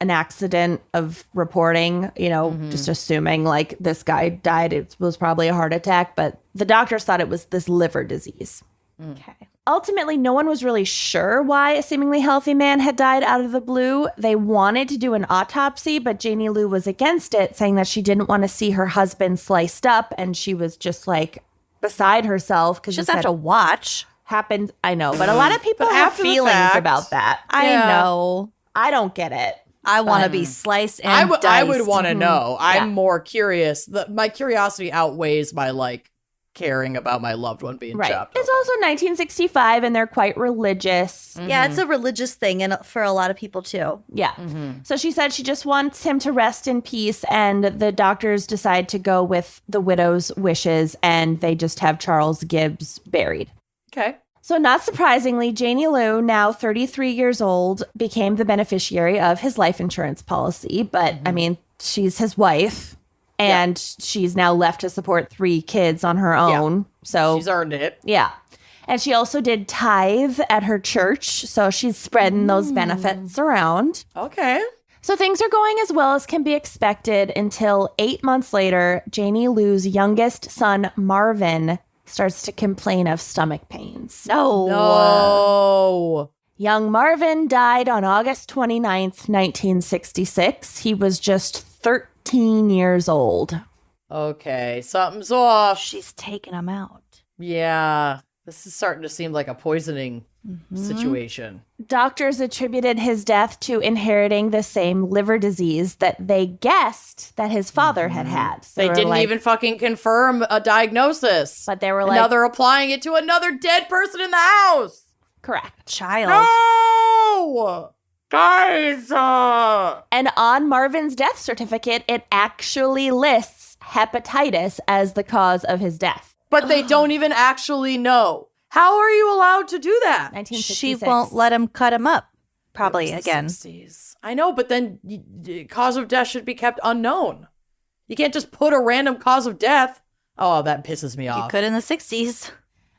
an accident of reporting, just assuming like this guy died. It was probably a heart attack, but the doctors thought it was this liver disease. Okay. Ultimately, no one was really sure why a seemingly healthy man had died out of the blue. They wanted to do an autopsy, but Janie Lou was against it, saying that she didn't want to see her husband sliced up, and she was just like beside herself because Just this have to watch. happened. I know, but a lot of people But have after the feelings fact- about that. I Yeah. know. I don't get it. I want to be sliced and I would diced. want to know. I'm Yeah. more curious. My curiosity outweighs my like caring about my loved one being Right. chopped. It's also 1965, and they're quite religious. Yeah, it's a religious thing and for a lot of people too. Yeah. So she said she just wants him to rest in peace, and the doctors decide to go with the widow's wishes, and they just have Charles Gibbs buried. Okay. So not surprisingly, Janie Lou, now 33 years old, became the beneficiary of his life insurance policy. But I mean, she's his wife, and she's now left to support 3 kids on her own. So She's earned it. yeah. And she also did tithe at her church. So she's spreading those benefits around. Okay. So things are going as well as can be expected until 8 months later, Janie Lou's youngest son, Marvin, starts to complain of stomach pains. No. No. Young Marvin died on August 29th, 1966. He was just 13 years old. Okay. Something's off. She's taking him out. Yeah. This is starting to seem like a poisoning situation. Doctors attributed his death to inheriting the same liver disease that they guessed that his father had had. So They were didn't like- even fucking confirm a diagnosis. But they were And like, now they're applying it to another dead person in the house. Correct. Child. No! Guys! And on Marvin's death certificate, it actually lists hepatitis as the cause of his death. But they don't even actually know. How are you allowed to do that? 1966. She won't let him cut him up. Probably It was the again. 60s. I know, but then cause of death should be kept unknown. You can't just put a random cause of death. Oh, that pisses me You off. could in the 60s.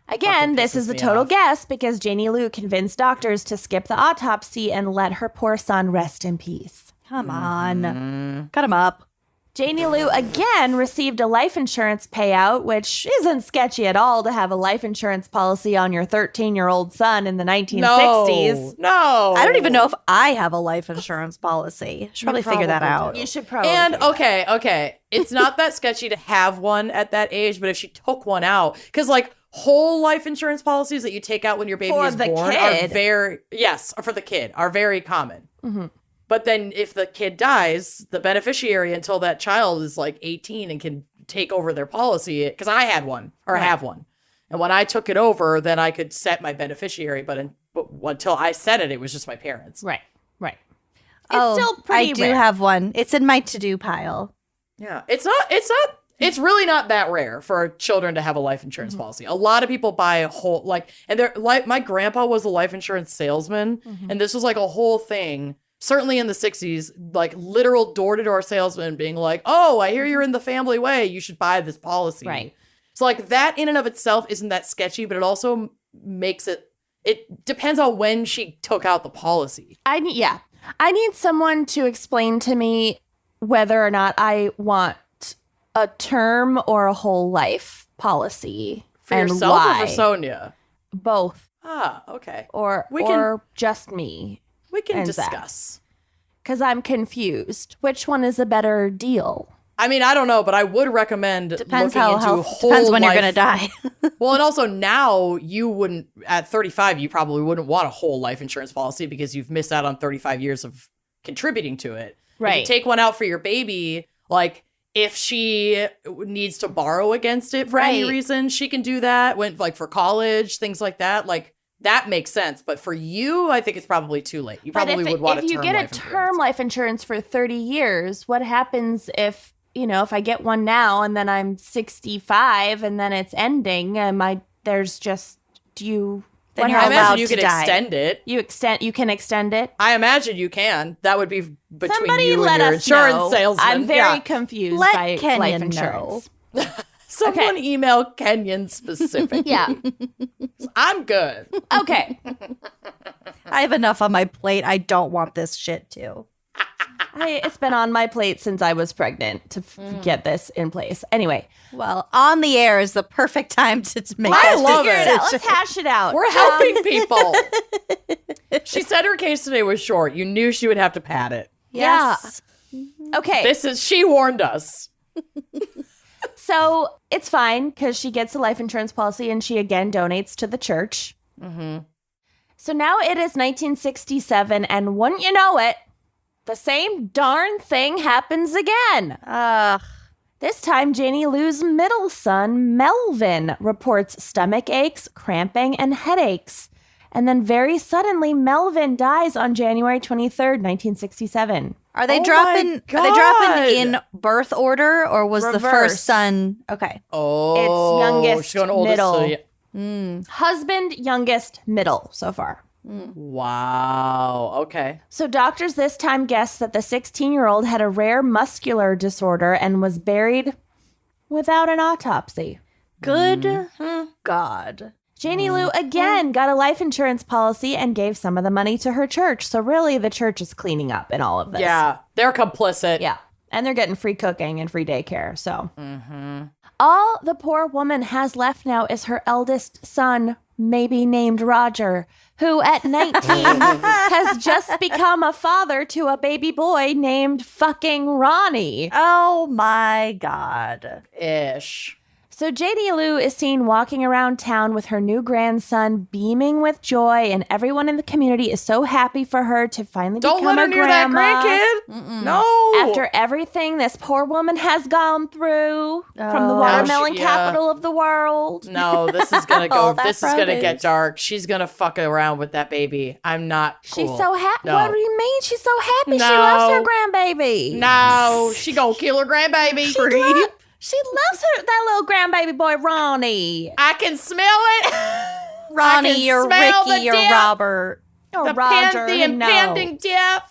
Again, Fucking this is pisses a me total off. guess because Janie Lou convinced doctors to skip the autopsy and let her poor son rest in peace. Come on. Cut him up. Janie Lou again received a life insurance payout, which isn't sketchy at all to have a life insurance policy on your 13-year-old son in the 1960s. No. I don't even know if I have a life insurance policy. Should probably figure that probably out. do. You should probably. And do that. okay. It's not that sketchy to have one at that age, but if she took one out, because like whole life insurance policies that you take out when your baby For is the born kid. are for the kid, are very common. Mhm. But then if the kid dies, the beneficiary until that child is like 18 and can take over their policy, because I had one or have one. And when I took it over, then I could set my beneficiary. But until I set it, it was just my parents. Right. Oh, still pretty I do rare. have one. It's in my to-do pile. Yeah, it's really not that rare for children to have a life insurance policy. A lot of people buy a whole, and they're like, my grandpa was a life insurance salesman, and this was like a whole thing. Certainly in the 60s, like literal door-to-door salesman being like, oh, I hear you're in the family way. You should buy this policy. Right. So like that in and of itself isn't that sketchy, but it also makes it depends on when she took out the policy. I need someone to explain to me whether or not I want a term or a whole life policy. For and yourself why. or for Sonia? Both. Ah, okay. Or just me. We can and Zach. discuss. Because I'm confused. Which one is a better deal? I mean, I don't know, but I would recommend Depends looking how into health. whole Depends when you're life- gonna die. Well, and also now you wouldn't, at 35, you probably wouldn't want a whole life insurance policy because you've missed out on 35 years of contributing to it. If Right. you take one out for your baby, like if she needs to borrow against it for any Right. reason, she can do that. When like for college, things like that, like that makes sense. But for you, I think it's probably too late. You probably would want if you get a term life insurance for 30 years, what happens if I get one now and then I'm 65 and then it's ending? Then you're I allowed imagine you to can die. extend it. You can extend it? I imagine you can. That would be between Somebody you let and your us insurance know. salesman. I'm very Yeah. confused Let by Kenyon life know. insurance. Someone email Kenyon specific. Yeah. I'm good. Okay. I have enough on my plate. I don't want this shit too. It's been on my plate since I was pregnant to get this in place. Anyway, Well, on the air is the perfect time to make I that love figure it. it out. Let's hash it out. We're helping people. She said her case today was short. You knew she would have to pad it. Yes. Okay. She warned us. So it's fine because she gets a life insurance policy and she again donates to the church. Mm-hmm. So now it is 1967, and wouldn't you know it, the same darn thing happens again. Ugh. This time, Janie Lou's middle son, Melvin, reports stomach aches, cramping, and headaches. And then very suddenly, Melvin dies on January 23rd, 1967. Are they Oh dropping? my Are they dropping God. in birth order, or was the Reverse. first son? Okay. Oh, It's youngest, she's going oldest middle. to Husband, youngest, middle so far. Wow. Okay. So doctors this time guessed that the 16-year-old had a rare muscular disorder and was buried without an autopsy. Good God. Janie Lou again got a life insurance policy and gave some of the money to her church. So really, the church is cleaning up in all of this. Yeah. They're complicit. Yeah. And they're getting free cooking and free daycare. So all the poor woman has left now is her eldest son, maybe named Roger, who at 19 has just become a father to a baby boy named fucking Ronnie. Oh my God. Ish. So Janie Lou is seen walking around town with her new grandson, beaming with joy, and everyone in the community is so happy for her to finally Don't become let her a near that grandma. grandkid. No. After after everything this poor woman has gone through from the watermelon capital of the world. No, this is gonna go. All that This is gonna produce. get dark. She's gonna fuck around with that baby. I'm not. Cool. She's so happy. No. What do you mean? She's so happy. She No. loves her grandbaby. No, she gonna kill her grandbaby. She loves that little grandbaby boy, Ronnie. I can smell it. Ronnie, you're smell the Ricky, you're death. Robert. Or The Roger. impending death.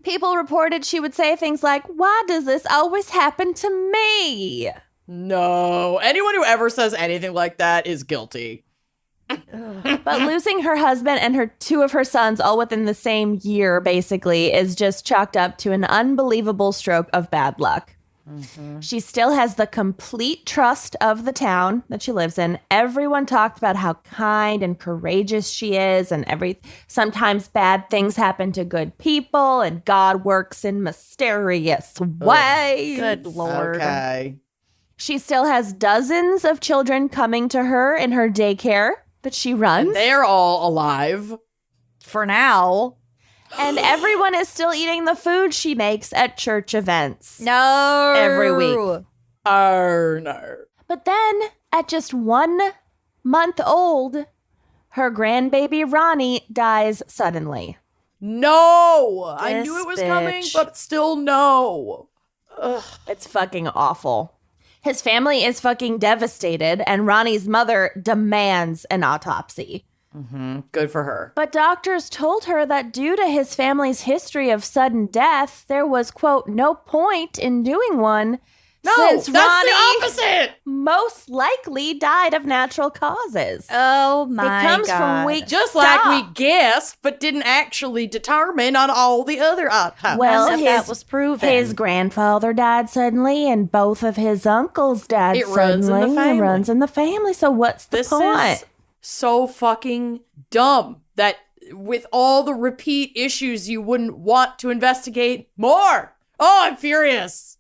People reported she would say things like, "Why does this always happen to me?" No, anyone who ever says anything like that is guilty. But losing her husband and two of her sons all within the same year, basically, is just chalked up to an unbelievable stroke of bad luck. She still has the complete trust of the town that she lives in. Everyone talked about how kind and courageous she is, and sometimes bad things happen to good people, and God works in mysterious ways. Good Lord. Okay. She still has dozens of children coming to her in her daycare that she runs. And they're all alive. For now. And everyone is still eating the food she makes at church events. No. Every week. Oh no. But then, at just 1 month old, her grandbaby Ronnie dies suddenly. No, I This knew it was coming, bitch. but still no. Ugh. It's fucking awful. His family is fucking devastated, and Ronnie's mother demands an autopsy. Good for her. But doctors told her that due to his family's history of sudden death, there was, quote, no point in doing one. No, since that's Ronnie the opposite. most likely died of natural causes. Oh my it comes God. from weak Just stock. like we guessed, but didn't actually determine on all the other autopsies. Well, Unless that was proven. His grandfather died suddenly, and both of his uncles died It runs in the suddenly. family. It runs in the family. So what's the this point? is so fucking dumb that with all the repeat issues, you wouldn't want to investigate more. Oh, I'm furious.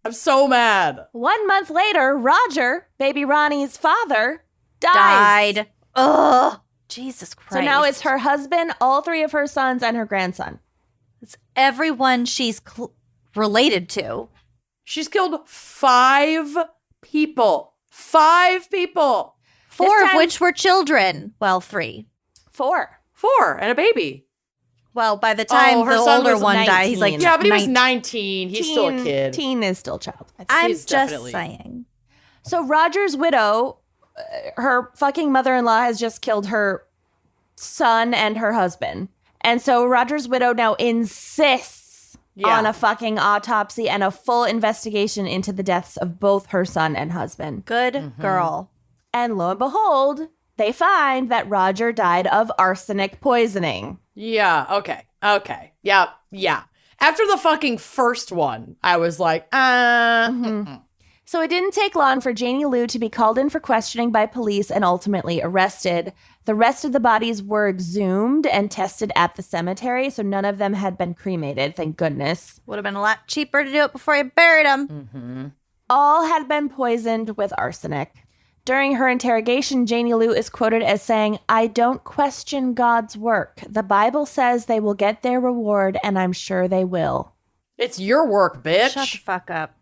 I'm so mad. 1 month later, Roger, baby Ronnie's father, dies. Died. Ugh. Jesus Christ. So now it's her husband, all three of her sons, and her grandson. It's everyone she's related to. She's killed 5 people. 5 people. Four This of time- which were children. Well, 3. 4. 4 and a baby. Well, by the time her the son older was one died, he's like 19. Yeah, but he was 19. 19. He's still a kid. Teen is still child. I'm He's just definitely- saying. So Roger's widow, her fucking mother-in-law has just killed her son and her husband. And so Roger's widow now insists on a fucking autopsy and a full investigation into the deaths of both her son and husband. Good girl. And lo and behold, they find that Roger died of arsenic poisoning. Yeah, okay. Okay. Yeah, yeah. After the fucking first one, I was like, So it didn't take long for Janie Lou to be called in for questioning by police and ultimately arrested. The rest of the bodies were exhumed and tested at the cemetery, so none of them had been cremated, thank goodness. Would have been a lot cheaper to do it before you buried him. All had been poisoned with arsenic. During her interrogation, Janie Lou is quoted as saying, "I don't question God's work. The Bible says they will get their reward, and I'm sure they will." it's your work, bitch. Shut the fuck up.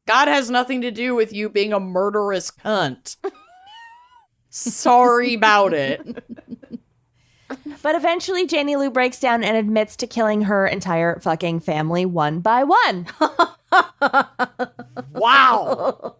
God has nothing to do with you being a murderous cunt. Sorry about it. But eventually, Janie Lou breaks down and admits to killing her entire fucking family one by one. Wow.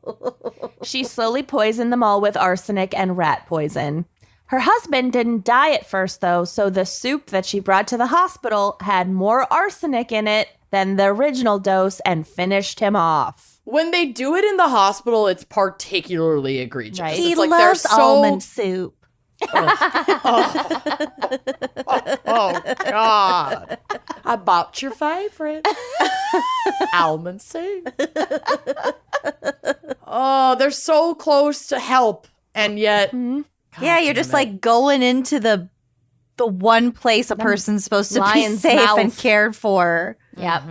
She slowly poisoned them all with arsenic and rat poison. Her husband didn't die at first, though, so the soup that she brought to the hospital had more arsenic in it than the original dose and finished him off. When they do it in the hospital, it's particularly egregious. Right. It's He like they're loves so almond soup. Oh God! I bought your favorite almond soup. Oh, they're so close to help, and yet, God Yeah, you're damn just it. like going into the one place a person's supposed to be lion's safe mouth. and cared for. Yep.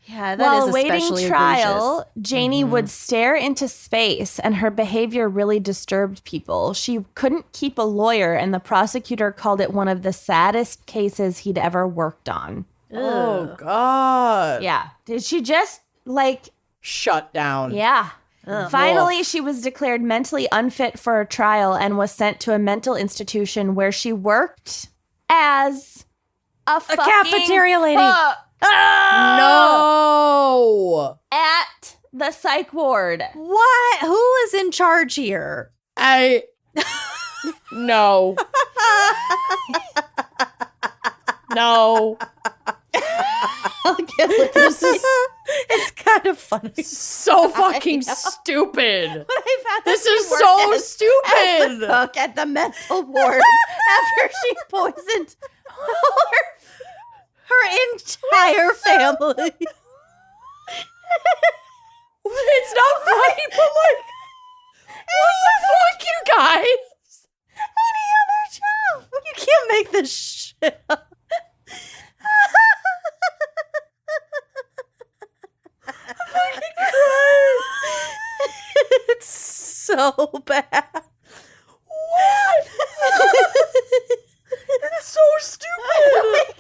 Yeah, that While is awaiting especially trial, egregious. Janie would stare into space, and her behavior really disturbed people. She couldn't keep a lawyer, and the prosecutor called it one of the saddest cases he'd ever worked on. Oh, God. Yeah. Did she just, like, Shut down. yeah. Ugh. Finally, she was declared mentally unfit for a trial and was sent to a mental institution where she worked as a cafeteria lady. cook No. at the psych ward. What? Who is in charge here? No. No. This is. It's kind of funny. So fucking stupid. But I found This that is she so worked as stupid. a cook at the mental ward after she poisoned her entire family. It's not funny, but like, what the fuck, you guys? Any other job? You can't make this shit up. It's so bad. What? It's so stupid.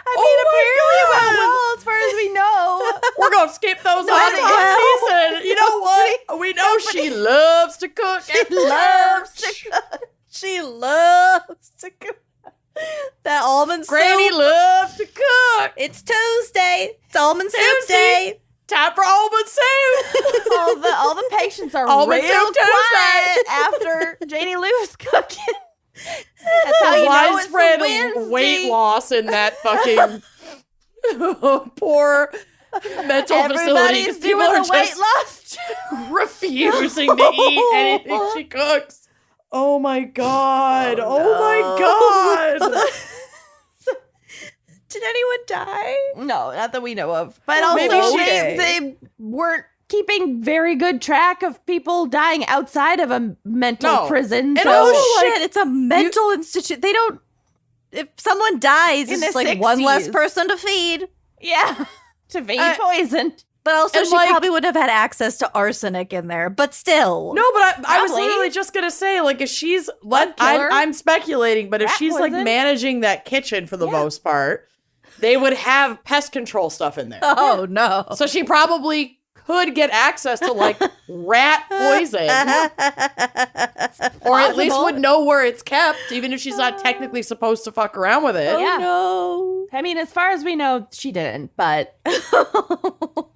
I mean, apparently it went well as far as we know. We're gonna skip those No, autopsies, well. and you know what? We know she loves to cook. She loves to cook. She loves to cook. That almond Granny soup. loves to cook. It's Tuesday. It's almond soup Tuesday. day. Time for almond soup. All the patients are Almond real soup quiet after Janie Lou's cooking. That's how you know it's Widespread Wednesday. weight loss in that fucking poor mental facility. 'Cause Everybody's people doing are the weight just loss. refusing to eat anything she cooks. Oh my God. Oh my God. Did anyone die? No, not that we know of. But also, Maybe she they weren't keeping very good track of people dying outside of a mental No. prison. And so also, like, Shit, it's a mental institute. They don't. If someone dies, In it's the like one less 60s. person to feed. yeah, to be Uh, poisoned. But also, And, she like- probably would have had access to arsenic in there. But still, No, but I was Probably. literally just gonna say, like, if she's Blood killer. I'm speculating, but if Rat she's like poison. managing that kitchen for the Yeah. most part, they would have pest control stuff in there. Oh no! So she probably could get access to like rat poison, or at least Possible. would know where it's kept, even if she's not technically supposed to fuck around with it. Yeah. No. I mean, as far as we know, she didn't. But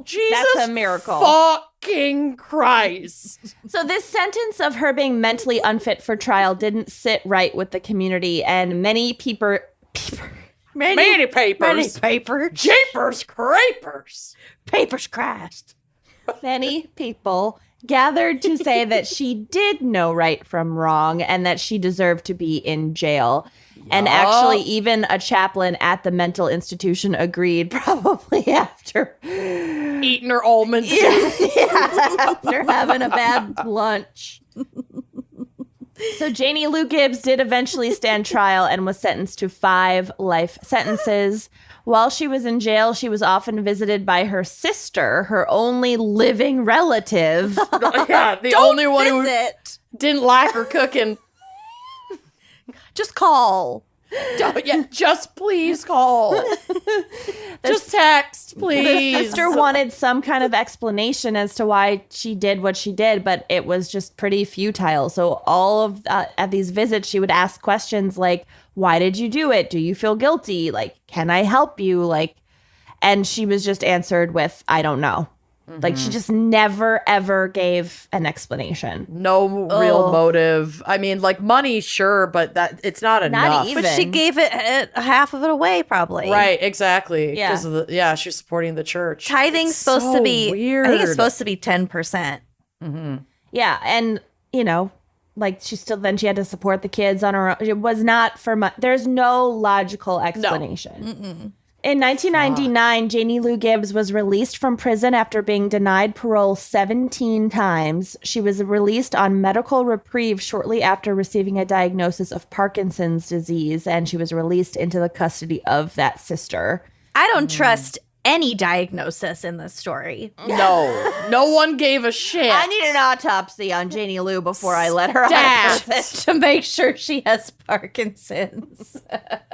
Jesus, That's a miracle. Fucking Christ! so this sentence of her being mentally unfit for trial didn't sit right with the community, and many people. Many papers, paper. japers, crapers. Papers crashed. Many people gathered to say that she did know right from wrong and that she deserved to be in jail. And actually, even a chaplain at the mental institution agreed, probably after Eating her almond soup. after having a bad lunch. So Janie Lou Gibbs did eventually stand trial and was sentenced to 5 life sentences. While she was in jail, she was often visited by her sister, her only living relative. Yeah, the only one who Visit. didn't like her cooking. Just call. Yeah, just please call. Just text, The please. sister wanted some kind of explanation as to why she did what she did, but it was just pretty futile. So all of at these visits, she would ask questions like, "Why did you do it? Do you feel guilty? Like, can I help you?" Like, and she was just answered with, "I don't know." Like, she just never ever gave an explanation. No real motive. I mean, like money, sure, but that it's not enough. even. But she gave it half of it away, probably. Right, exactly. Yeah. Because she's supporting the church. Tithing's It's supposed so to be weird. I think it's supposed to be 10%. Yeah, and like she had to support the kids on her own. It was not for much. There's no logical explanation. In 1999, Janie Lou Gibbs was released from prison after being denied parole 17 times. She was released on medical reprieve shortly after receiving a diagnosis of Parkinson's disease, and she was released into the custody of that sister. I don't trust any diagnosis in this story. No one gave a shit. I need an autopsy on Janie Lou before I let her out of Stat. prison to make sure she has Parkinson's.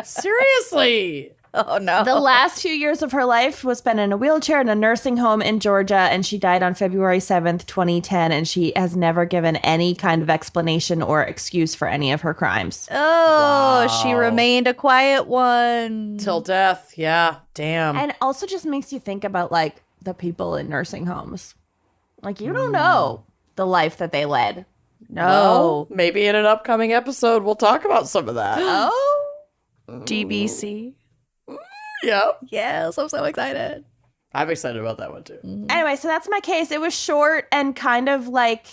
Seriously. Oh, no. The last few years of her life was spent in a wheelchair in a nursing home in Georgia, and she died on February 7th, 2010, and she has never given any kind of explanation or excuse for any of her crimes. Oh, she Wow. remained a quiet one. Till death. Yeah. Damn. And also just makes you think about, like, the people in nursing homes. Like, you don't know the life that they led. Well, maybe in an upcoming episode, we'll talk about some of that. Oh? GBC. Yeah. Yes, I'm so excited. I'm excited about that one, too. Anyway, so that's my case. It was short and kind of, like,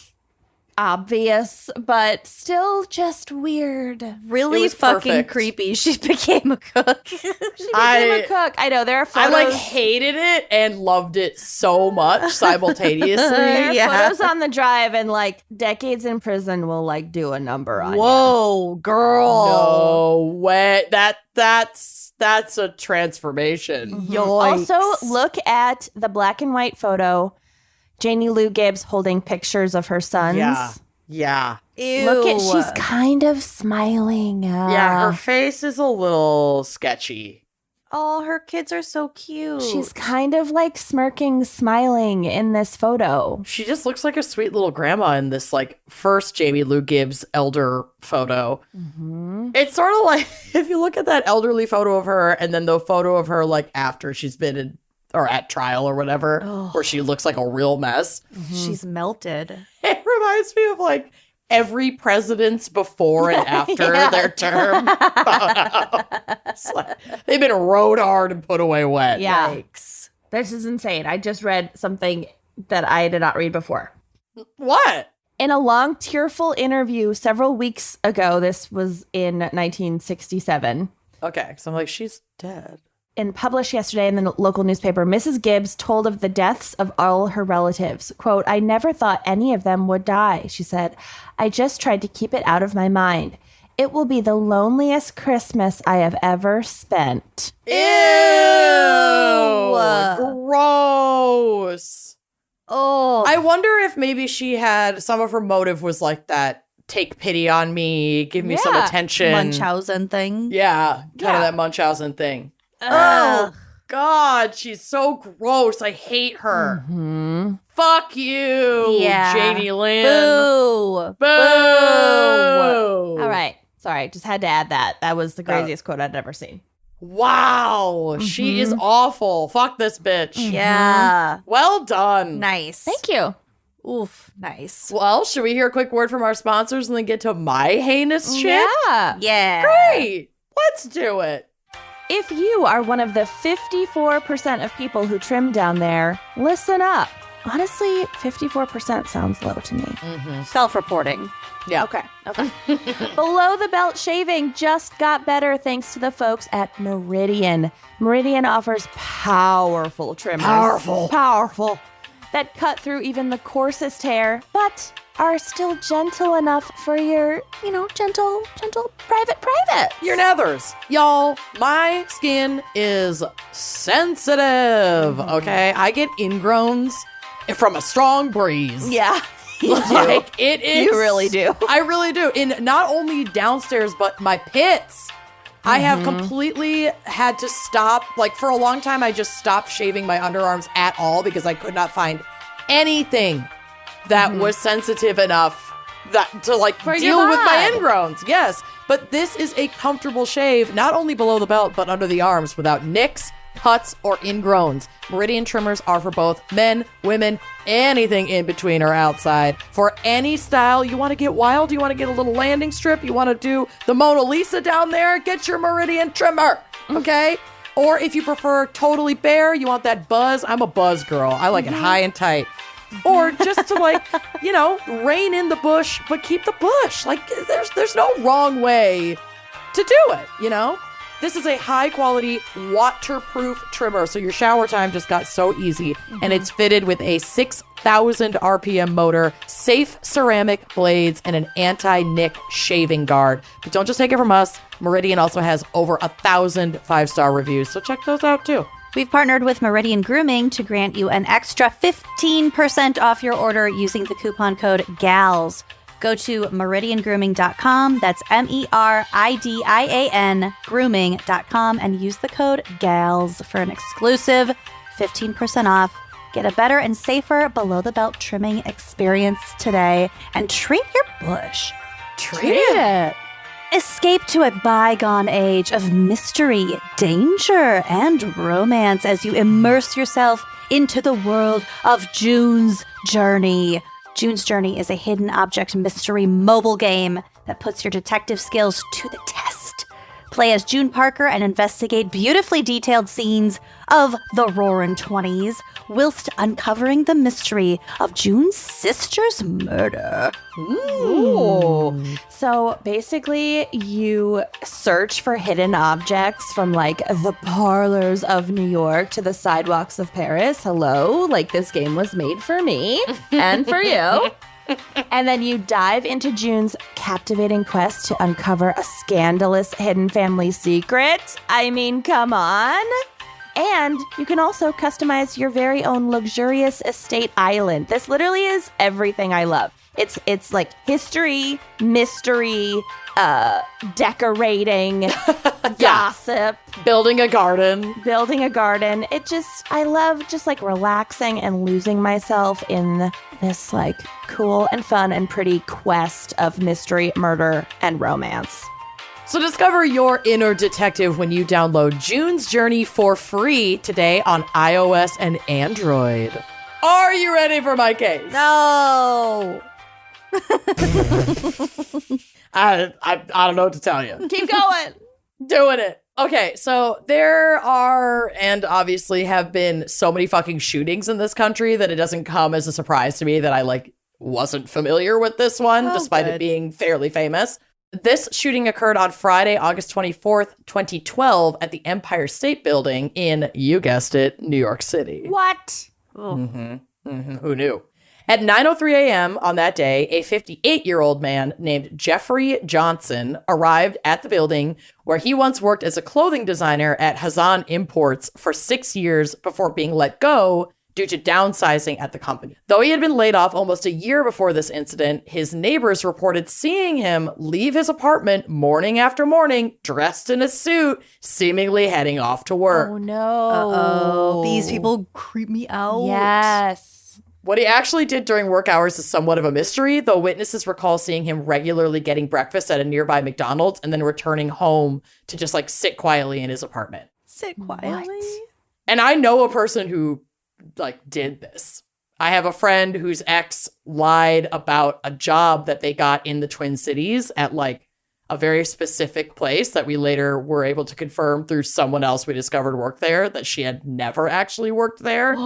obvious, but still just weird. Really was fucking perfect. creepy. She became a cook. She became a cook. I know, there are I, photos. hated it and loved it so much simultaneously. There are Yeah. photos on the drive, and, like, decades in prison will, like, do a number on you. Whoa, girl. No way. That's a transformation. Yoinks. Also, look at the black and white photo. Janie Lou Gibbs holding pictures of her sons. Yeah. Ew. Look at, she's kind of smiling. Yeah, her face is a little sketchy. Oh, her kids are so cute. She's kind of like smirking, smiling in this photo. She just looks like a sweet little grandma in this, like, first Jamie Lou Gibbs elder photo. Mm-hmm. It's sort of like, if you look at that elderly photo of her and then the photo of her, like, after she's been in, or at trial or whatever, where she looks like a real mess. She's melted. It reminds me of, like, every president's before and after their term photo. It's like, they've been rode hard and put away wet. Yeah. Yikes. This is insane. I just read something that I did not read before. What? In a long, tearful interview several weeks ago, this was in 1967, Okay, so I'm like, she's dead. and published yesterday in the local newspaper, Mrs. Gibbs told of the deaths of all her relatives. Quote, "I never thought any of them would die," she said. "I just tried to keep it out of my mind. It will be the loneliest Christmas I have ever spent." Ew! Gross. Oh, I wonder if maybe she had, some of her motive was like that, take pity on me, give me some Yeah. attention. Munchausen thing. Yeah, kind Yeah. of that Munchausen thing. Ugh. God, she's so gross. I hate her. Mm-hmm. Fuck you, Yeah. Janie Lynn. Boo. Boo. All right. Sorry, just had to add that. That was the craziest quote I'd ever seen. Wow, she is awful. Fuck this bitch. Yeah. Well done. Nice. Thank you. Oof. Nice. Well, should we hear a quick word from our sponsors and then get to my heinous shit? Yeah. Yeah. Great. Let's do it. If you are one of the 54% of people who trim down there, listen up. Honestly, 54% sounds low to me. Self-reporting. Yeah. Okay. Below the belt shaving just got better thanks to the folks at Meridian. Meridian offers powerful trimmers. Powerful. That cut through even the coarsest hair, but are still gentle enough for your, gentle, private. Your nethers. Y'all, my skin is sensitive, okay? I get ingrowns from a strong breeze. Yeah. Like, it is. You really do. I really do. In not only downstairs, but my pits. I have completely had to stop. Like, for a long time, I just stopped shaving my underarms at all because I could not find anything that was sensitive enough to like For your deal with my bod. ingrowns. Yes. But this is a comfortable shave, not only below the belt, but under the arms without nicks, cuts, or ingrowns. Meridian trimmers are for both men, women, anything in between or outside. For any style, you want to get wild, you want to get a little landing strip, you want to do the Mona Lisa down there, get your Meridian trimmer, okay? Or if you prefer totally bare, you want that buzz. I'm a buzz girl. I like it high and tight. Or just to rein in the bush, but keep the bush. Like, there's no wrong way to do it, This is a high quality waterproof trimmer, so your shower time just got so easy. And it's fitted with a 6,000 RPM motor, safe ceramic blades, and an anti-nick shaving guard. But don't just take it from us. Meridian also has over 1,000 5-star reviews, so check those out too. We've partnered with Meridian Grooming to grant you an extra 15% off your order using the coupon code GALS. Go to meridiangrooming.com. That's MERIDIAN grooming.com and use the code GALS for an exclusive 15% off. Get a better and safer below-the-belt trimming experience today and treat your bush. Treat it. Escape to a bygone age of mystery, danger, and romance as you immerse yourself into the world of June's Journey. June's Journey is a hidden object mystery mobile game that puts your detective skills to the test. Play as June Parker and investigate beautifully detailed scenes of the Roaring 20s whilst uncovering the mystery of June's sister's murder. Ooh. So basically, you search for hidden objects from like the parlors of New York to the sidewalks of Paris. Hello, like this game was made for me and for you. And then you dive into June's captivating quest to uncover a scandalous hidden family secret. I mean, come on. And you can also customize your very own luxurious estate island. This literally is everything I love. It's like history, mystery, decorating, gossip, Building a garden. I love just like relaxing and losing myself in this like cool and fun and pretty quest of mystery, murder, and romance. So discover your inner detective when you download June's Journey for free today on iOS and Android. Are you ready for my case? No! I don't know what to tell you. Keep going. Doing it. Okay, so there are and obviously have been so many fucking shootings in this country that it doesn't come as a surprise to me that I like wasn't familiar with this one, despite it being fairly famous. This shooting occurred on Friday, August 24th, 2012 at the Empire State Building in, you guessed it, New York City. What? Who knew? At 9:03 a.m. on that day, a 58-year-old man named Jeffrey Johnson arrived at the building where he once worked as a clothing designer at Hazan Imports for 6 years before being let go due to downsizing at the company. Though he had been laid off almost a year before this incident, his neighbors reported seeing him leave his apartment morning after morning, dressed in a suit, seemingly heading off to work. Oh, no. Uh-oh. These people creep me out. Yes. What he actually did during work hours is somewhat of a mystery, though witnesses recall seeing him regularly getting breakfast at a nearby McDonald's and then returning home to just like sit quietly in his apartment. Sit quietly. And I know a person who like did this. I have a friend whose ex lied about a job that they got in the Twin Cities at like a very specific place that we later were able to confirm through someone else we discovered worked there, that she had never actually worked there.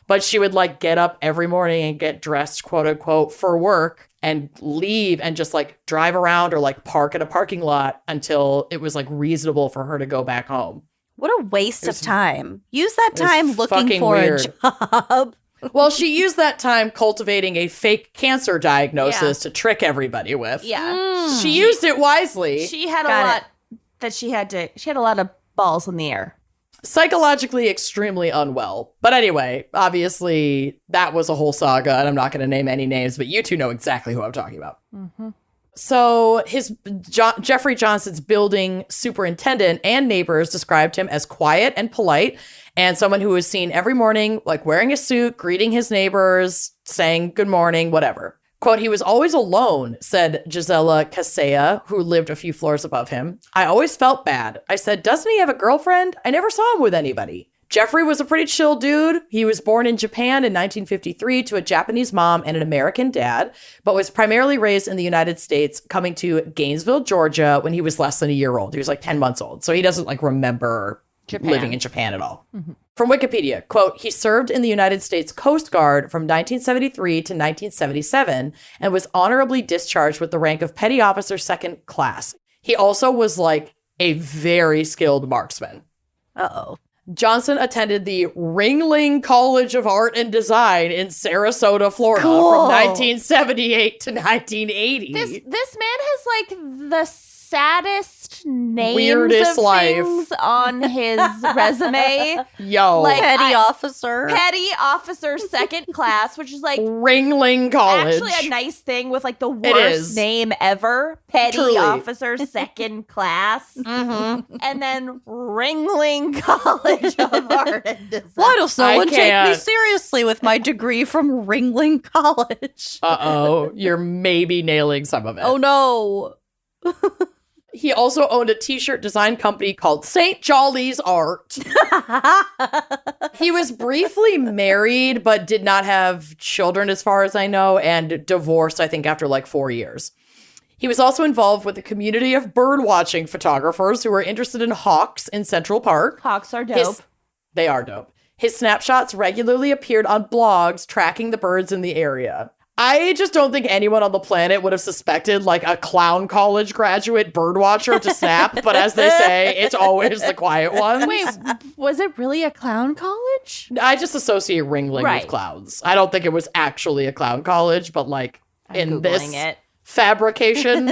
But she would like get up every morning and get dressed, quote unquote, for work and leave and just like drive around or like park at a parking lot until it was like reasonable for her to go back home. What a waste of time. Use that time looking fucking for weird. a job. Well, she used that time cultivating a fake cancer diagnosis to trick everybody with. Yeah. She used it wisely. She had Got a lot that she had a lot of balls in the air. Psychologically extremely unwell. But anyway, obviously that was a whole saga and I'm not going to name any names, but you two know exactly who I'm talking about. Mm-hmm. So Jeffrey Johnson's building superintendent and neighbors described him as quiet and polite and someone who was seen every morning, like wearing a suit, greeting his neighbors, saying good morning, whatever. Quote, he was always alone, said Gisela Casea, who lived a few floors above him. I always felt bad. I said, doesn't he have a girlfriend? I never saw him with anybody. Jeffrey was a pretty chill dude. He was born in Japan in 1953 to a Japanese mom and an American dad, but was primarily raised in the United States, coming to Gainesville, Georgia when he was less than a year old. He was like 10 months old. So he doesn't like remember living in Japan at all. Mm-hmm. From Wikipedia, quote, he served in the United States Coast Guard from 1973 to 1977 and was honorably discharged with the rank of Petty Officer Second Class. He also was like a very skilled marksman. Uh-oh. Johnson attended the Ringling College of Art and Design in Sarasota, Florida from 1978 to 1980. This man has like the saddest names Weirdest of life. things on his resume. Yo. Like, Petty officer. Petty officer second class, which is like Ringling College. actually a nice thing with like the It worst is. name ever. Petty Truly. officer second class. Mm-hmm. And then Ringling College of Art and Design. Why does no I one take me can't. seriously with my degree from Ringling College? Uh-oh. You're maybe nailing some of it. Oh no. He also owned a t-shirt design company called St. Jolly's Art. He was briefly married, but did not have children as far as I know, and divorced, I think, after like 4 years. He was also involved with a community of bird-watching photographers who were interested in hawks in Central Park. Hawks are dope. They are dope. His snapshots regularly appeared on blogs tracking the birds in the area. I just don't think anyone on the planet would have suspected like a clown college graduate birdwatcher to snap, but as they say, it's always the quiet ones. Wait, was it really a clown college? I just associate Ringling Right. with clowns. I don't think it was actually a clown college, but like in Googling this it. fabrication,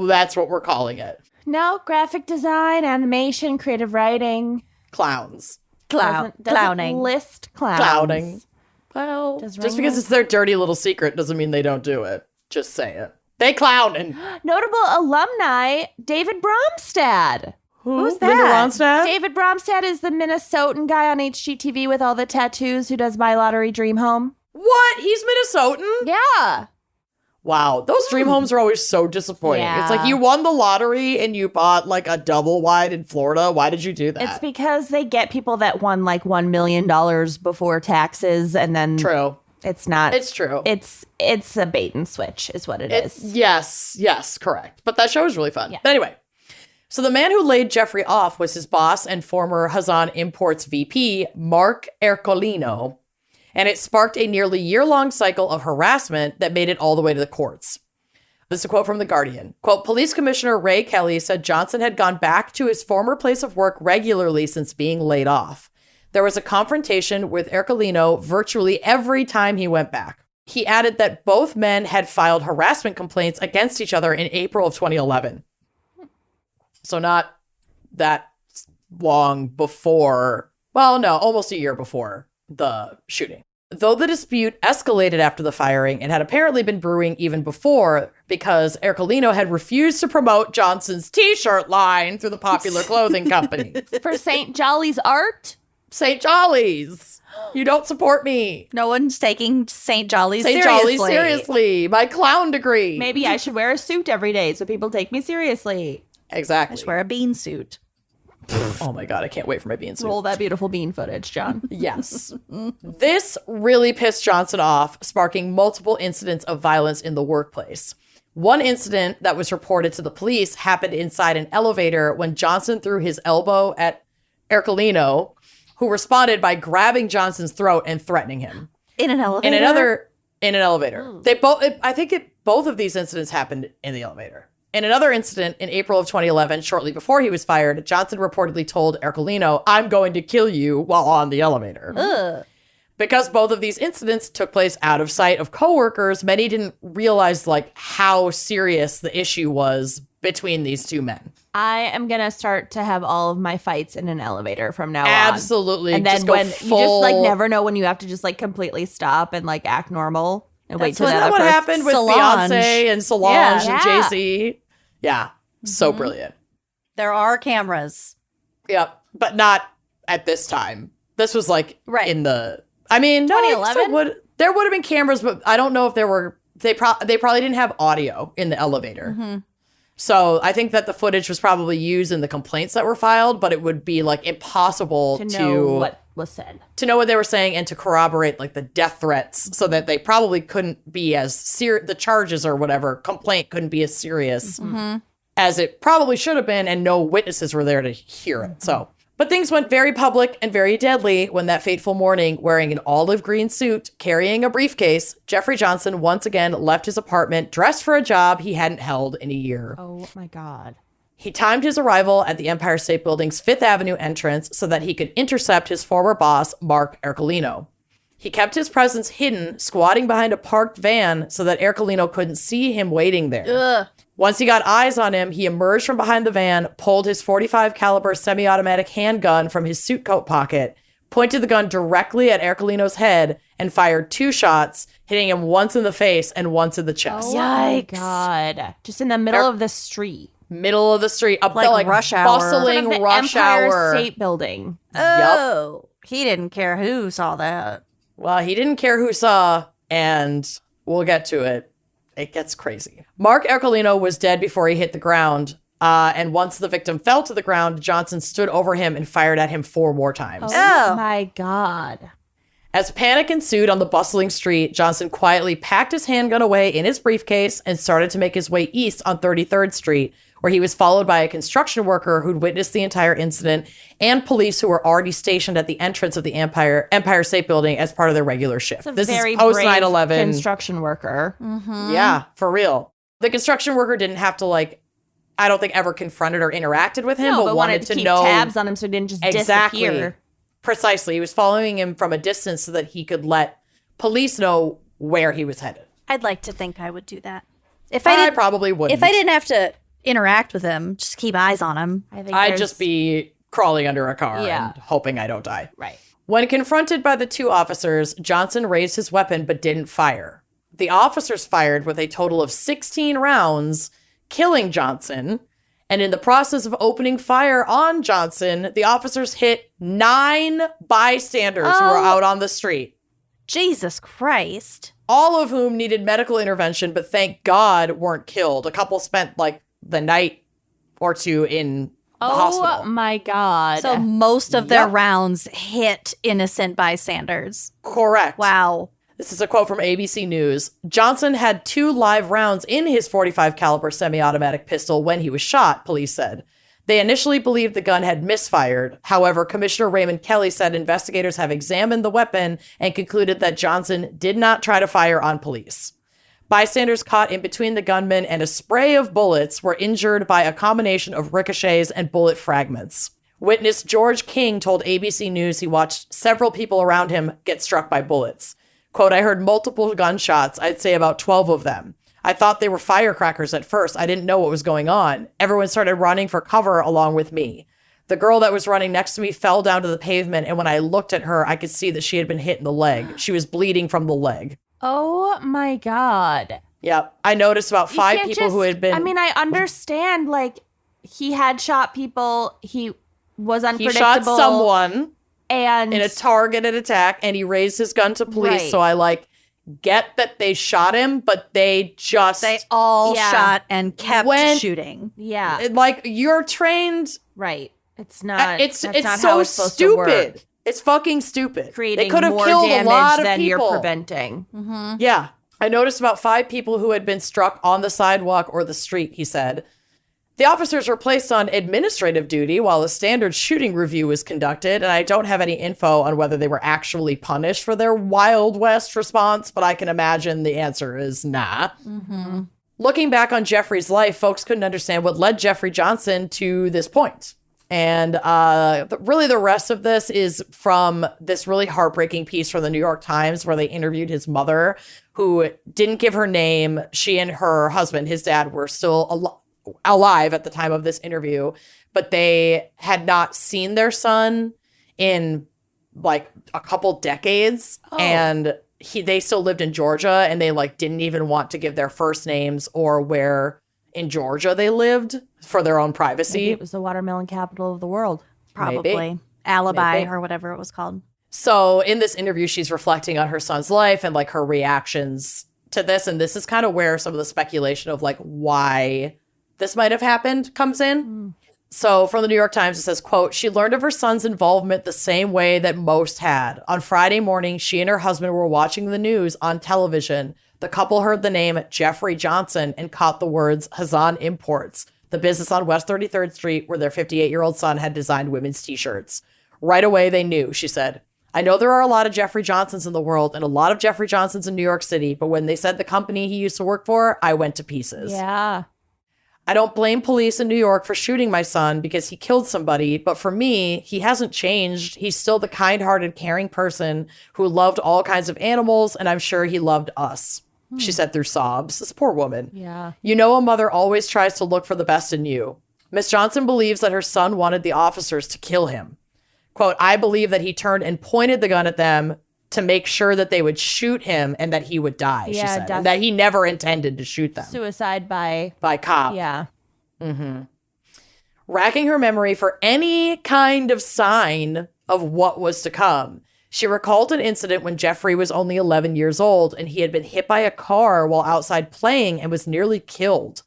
that's what we're calling it. No, graphic design, animation, creative writing. Clowns. Doesn't Clowning. list clowns. Clowning. Well, Does just Ringling- because it's their dirty little secret doesn't mean they don't do it. Just say it. They clowning. Notable alumni, David Bromstad. Who's that? Linda Ronstadt? David Bromstad is the Minnesotan guy on HGTV with all the tattoos who does My Lottery Dream Home. What? He's Minnesotan? Yeah. Wow. Those dream homes are always so disappointing. It's like Yeah. you won the lottery and you bought like a double wide in Florida. Why did you do that? It's because they get people that won like $1 million before taxes and then True. it's not. It's true. It's a bait and switch is what it is. Yes, correct. But that show was really fun. Yeah. But anyway, so the man who laid Jeffrey off was his boss and former Hazan Imports VP, Mark Ercolino. And it sparked a nearly year-long cycle of harassment that made it all the way to the courts. This is a quote from The Guardian. Quote, Police Commissioner Ray Kelly said Johnson had gone back to his former place of work regularly since being laid off. There was a confrontation with Ercolino virtually every time he went back. He added that both men had filed harassment complaints against each other in April of 2011. So not that long before, well, no, almost a year before the shooting. Though the dispute escalated after the firing and had apparently been brewing even before because Ercolino had refused to promote Johnson's t-shirt line through the popular clothing company. For St. Jolly's Art? St. Jolly's, you don't support me. No one's taking St. Jolly's St. seriously. Jolly's, seriously. My clown degree. Maybe I should wear a suit every day so people take me seriously. Exactly. I should wear a bean suit. Oh my God, I can't wait for my bean soup. Roll that beautiful bean footage, John. Yes. This really pissed Johnson off, sparking multiple incidents of violence in the workplace. One incident that was reported to the police happened inside an elevator when Johnson threw his elbow at Ercolino, who responded by grabbing Johnson's throat and threatening him. In an elevator? In an elevator. They both. I think both of these incidents happened in the elevator. In another incident in April of 2011, shortly before he was fired, Johnson reportedly told Ercolino, "I'm going to kill you," while on the elevator. Ugh. Because both of these incidents took place out of sight of coworkers, many didn't realize like how serious the issue was between these two men. I am going to start to have all of my fights in an elevator from now on. Absolutely. And then just go when you just full- like never know when you have to just like completely stop and like act normal and wait till Isn't the that other what person- happened with Solange. Beyonce and Solange Yeah. and Yeah. Jay-Z? Yeah. So brilliant. There are cameras. Yep. But not at this time. This was like Right. in the, I mean, no, I guess 2011? there would have been cameras, but I don't know if there were, they probably didn't have audio in the elevator. Mm-hmm. So I think that the footage was probably used in the complaints that were filed, but it would be like impossible to know what was said. to know what they were saying and to corroborate like the death threats, so that they probably couldn't be as the charges or whatever complaint couldn't be as serious as it probably should have been, and no witnesses were there to hear it. So, but things went very public and very deadly when that fateful morning, wearing an olive green suit, carrying a briefcase, Jeffrey Johnson once again left his apartment dressed for a job he hadn't held in a year. Oh my God. He timed his arrival at the Empire State Building's Fifth Avenue entrance so that he could intercept his former boss, Mark Ercolino. He kept his presence hidden, squatting behind a parked van so that Ercolino couldn't see him waiting there. Ugh. Once he got eyes on him, he emerged from behind the van, pulled his .45 caliber semi-automatic handgun from his suit coat pocket, pointed the gun directly at Ercolino's head, and fired 2 shots, hitting him once in the face and once in the chest. Oh my God. Just in the middle of the street. Middle of the street. Like rush hour. Bustling In front of the rush Empire hour. State Building. Oh, he didn't care who saw that. Well, he didn't care who saw, and we'll get to it. It gets crazy. Mark Ercolino was dead before he hit the ground. And once the victim fell to the ground, Johnson stood over him and fired at him 4 more times. Oh my God. As panic ensued on the bustling street, Johnson quietly packed his handgun away in his briefcase and started to make his way east on 33rd Street, where he was followed by a construction worker who'd witnessed the entire incident and police who were already stationed at the entrance of the Empire State Building as part of their regular shift. It's a This very is post brave 9/11. construction worker. Yeah, for real. The construction worker didn't have to, like, I don't think ever confronted or interacted with him, No, but wanted to keep know tabs on him so he didn't just exactly. disappear. Precisely. He was following him from a distance so that he could let police know where he was headed. I'd like to think I would do that. If I I did, probably wouldn't. if I didn't have to interact with him, just keep eyes on him. I think I'd there's- just be crawling under a car Yeah. and hoping I don't die. right. When confronted by the 2 officers, Johnson raised his weapon but didn't fire. The officers fired with a total of 16 rounds, killing Johnson. And in the process of opening fire on Johnson, the officers hit 9 bystanders who were out on the street, Jesus Christ. all of whom needed medical intervention, but thank God weren't killed. A couple spent like the night or 2 in the hospital. Oh my God. So most of their Yep. rounds hit innocent bystanders. Correct. Wow. This is a quote from ABC News. Johnson had 2 live rounds in his .45 caliber semi-automatic pistol when he was shot, police said. They initially believed the gun had misfired. However, Commissioner Raymond Kelly said investigators have examined the weapon and concluded that Johnson did not try to fire on police. Bystanders caught in between the gunman and a spray of bullets were injured by a combination of ricochets and bullet fragments. Witness George King told ABC News he watched several people around him get struck by bullets. Quote, I heard multiple gunshots, I'd say about 12 of them. I thought they were firecrackers at first. I didn't know what was going on. Everyone started running for cover along with me. The girl that was running next to me fell down to the pavement, and when I looked at her, I could see that she had been hit in the leg. She was bleeding from the leg. oh my God. Yep. I noticed about You 5 can't people who just- had been... I mean, I understand, like, he had shot people. He was he unpredictable. shot someone and in a targeted attack, and he raised his gun to police, Right. so I, like, get that they shot him, but they just... They all Yeah. shot and kept When- shooting. yeah, like, you're trained... right. It's not. It's that's not so how it's supposed to work. stupid. It's fucking stupid. Creating they could have more killed a damage lot of than people. you're preventing. Yeah. I noticed about 5 people who had been struck on the sidewalk or the street, he said. The officers were placed on administrative duty while a standard shooting review was conducted, and I don't have any info on whether they were actually punished for their Wild West response, but I can imagine the answer is nah. Looking back on Jeffrey's life, folks couldn't understand what led Jeffrey Johnson to this point. And really the rest of this is from this really heartbreaking piece from the New York Times where they interviewed his mother, who didn't give her name. She and her husband, his dad, were still alive at the time of this interview, but they had not seen their son in like a couple decades. And they still lived in Georgia, and they like didn't even want to give their first names or where in Georgia they lived for their own Maybe privacy. it was the watermelon capital of the world. Probably. Maybe. Alibi Maybe. or whatever it was called. So in this interview, she's reflecting on her son's life and like her reactions to this. And this is kind of where some of the speculation of like why this might have happened comes in. So from the New York Times, it says, quote, she learned of her son's involvement the same way that most had. On Friday morning, she and her husband were watching the news on television. The couple heard the name Jeffrey Johnson and caught the words Hazan Imports, the business on West 33rd Street where their 58-year-old son had designed women's t-shirts. Right away, they knew, she said. I know there are a lot of Jeffrey Johnsons in the world and a lot of Jeffrey Johnsons in New York City, but when they said the company he used to work for, I went to pieces. Yeah. I don't blame police in New York for shooting my son because he killed somebody, but for me, he hasn't changed. He's still the kind-hearted, caring person who loved all kinds of animals, and I'm sure he loved us. she said through sobs. This poor woman. Yeah. You know, a mother always tries to look for the best in you. Miss Johnson believes that her son wanted the officers to kill him. Quote, I believe that he turned and pointed the gun at them to make sure that they would shoot him and that he would die, she said. And that he never intended to shoot them. Suicide by cop. Yeah. Racking her memory for any kind of sign of what was to come, she recalled an incident when Jeffrey was only 11 years old and he had been hit by a car while outside playing and was nearly killed.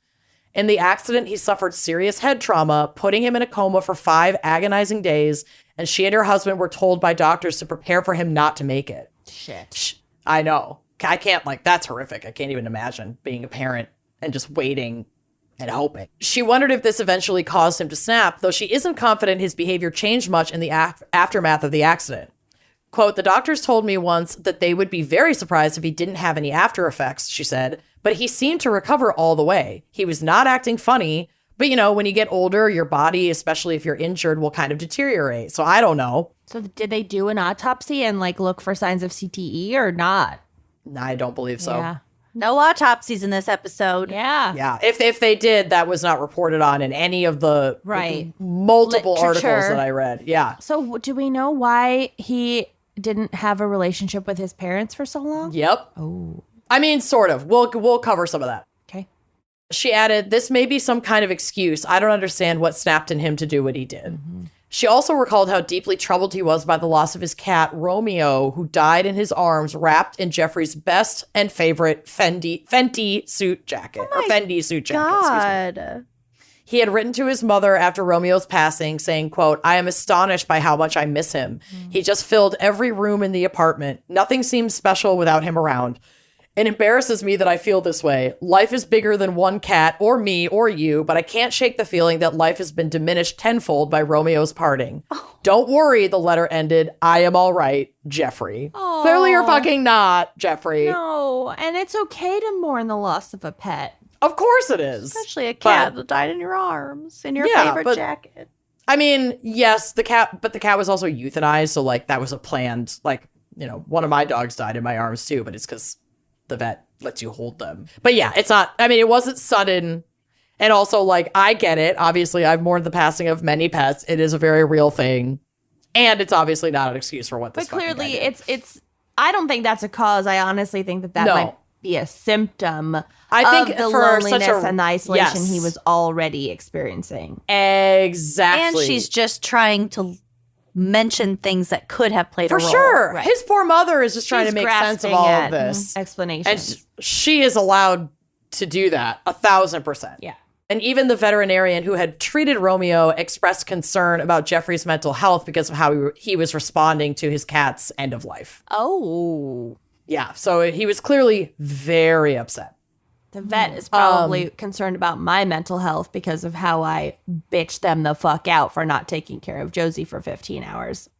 In the accident, he suffered serious head trauma, putting him in a coma for 5 agonizing days, and she and her husband were told by doctors to prepare for him not to make it. Shit. I know. I can't, that's horrific. I can't even imagine being a parent and just waiting and hoping. She wondered if this eventually caused him to snap, though she isn't confident his behavior changed much in the aftermath of the accident. Quote, the doctors told me once that they would be very surprised if he didn't have any after effects, she said, but he seemed to recover all the way. He was not acting funny, but when you get older, your body, especially if you're injured, will kind of deteriorate. So I don't know. So did they do an autopsy and look for signs of CTE or not? No, I don't believe so. Yeah. No autopsies in this episode. Yeah. Yeah. If they did, that was not reported on in any of the multiple Literature. articles that I read. Yeah. So do we know why he didn't have a relationship with his parents for so long? Yep. Oh. I mean, sort of. We'll cover some of that. Okay. She added, this may be some kind of excuse. I don't understand what snapped in him to do what he did. Mm-hmm. She also recalled how deeply troubled he was by the loss of his cat, Romeo, who died in his arms, wrapped in Jeffrey's best and favorite Fenty suit jacket. Or Fendi suit jacket. Excuse me. He had written to his mother after Romeo's passing saying, quote, I am astonished by how much I miss him. He just filled every room in the apartment. Nothing seems special without him around. It embarrasses me that I feel this way. Life is bigger than one cat or me or you, but I can't shake the feeling that life has been diminished tenfold by Romeo's parting. Oh. Don't worry, the letter ended. I am all right, Jeffrey. Oh. Clearly you're fucking not, Jeffrey. No, and it's okay to mourn the loss of a pet. Of course it is. Especially a cat that died in your arms, in your favorite jacket. I mean, yes, the cat was also euthanized, so that was a planned, one of my dogs died in my arms too, but it's because the vet lets you hold them. But yeah, it's not, it wasn't sudden. And also, I get it. Obviously, I've mourned the passing of many pets. It is a very real thing. And it's obviously not an excuse for what this But clearly, guy did. it's, I don't think that's a cause. I honestly think that might be a symptom of the loneliness and the isolation he was already experiencing. Exactly. And she's just trying to mention things that could have played a role. For sure. Right. His poor mother is just trying to make sense of all of this. Explanations. And she is allowed to do that 1,000%. Yeah. And even the veterinarian who had treated Romeo expressed concern about Jeffrey's mental health because of how he was responding to his cat's end of life. Oh. Yeah. So he was clearly very upset. The vet is probably concerned about my mental health because of how I bitched them the fuck out for not taking care of Josie for 15 hours.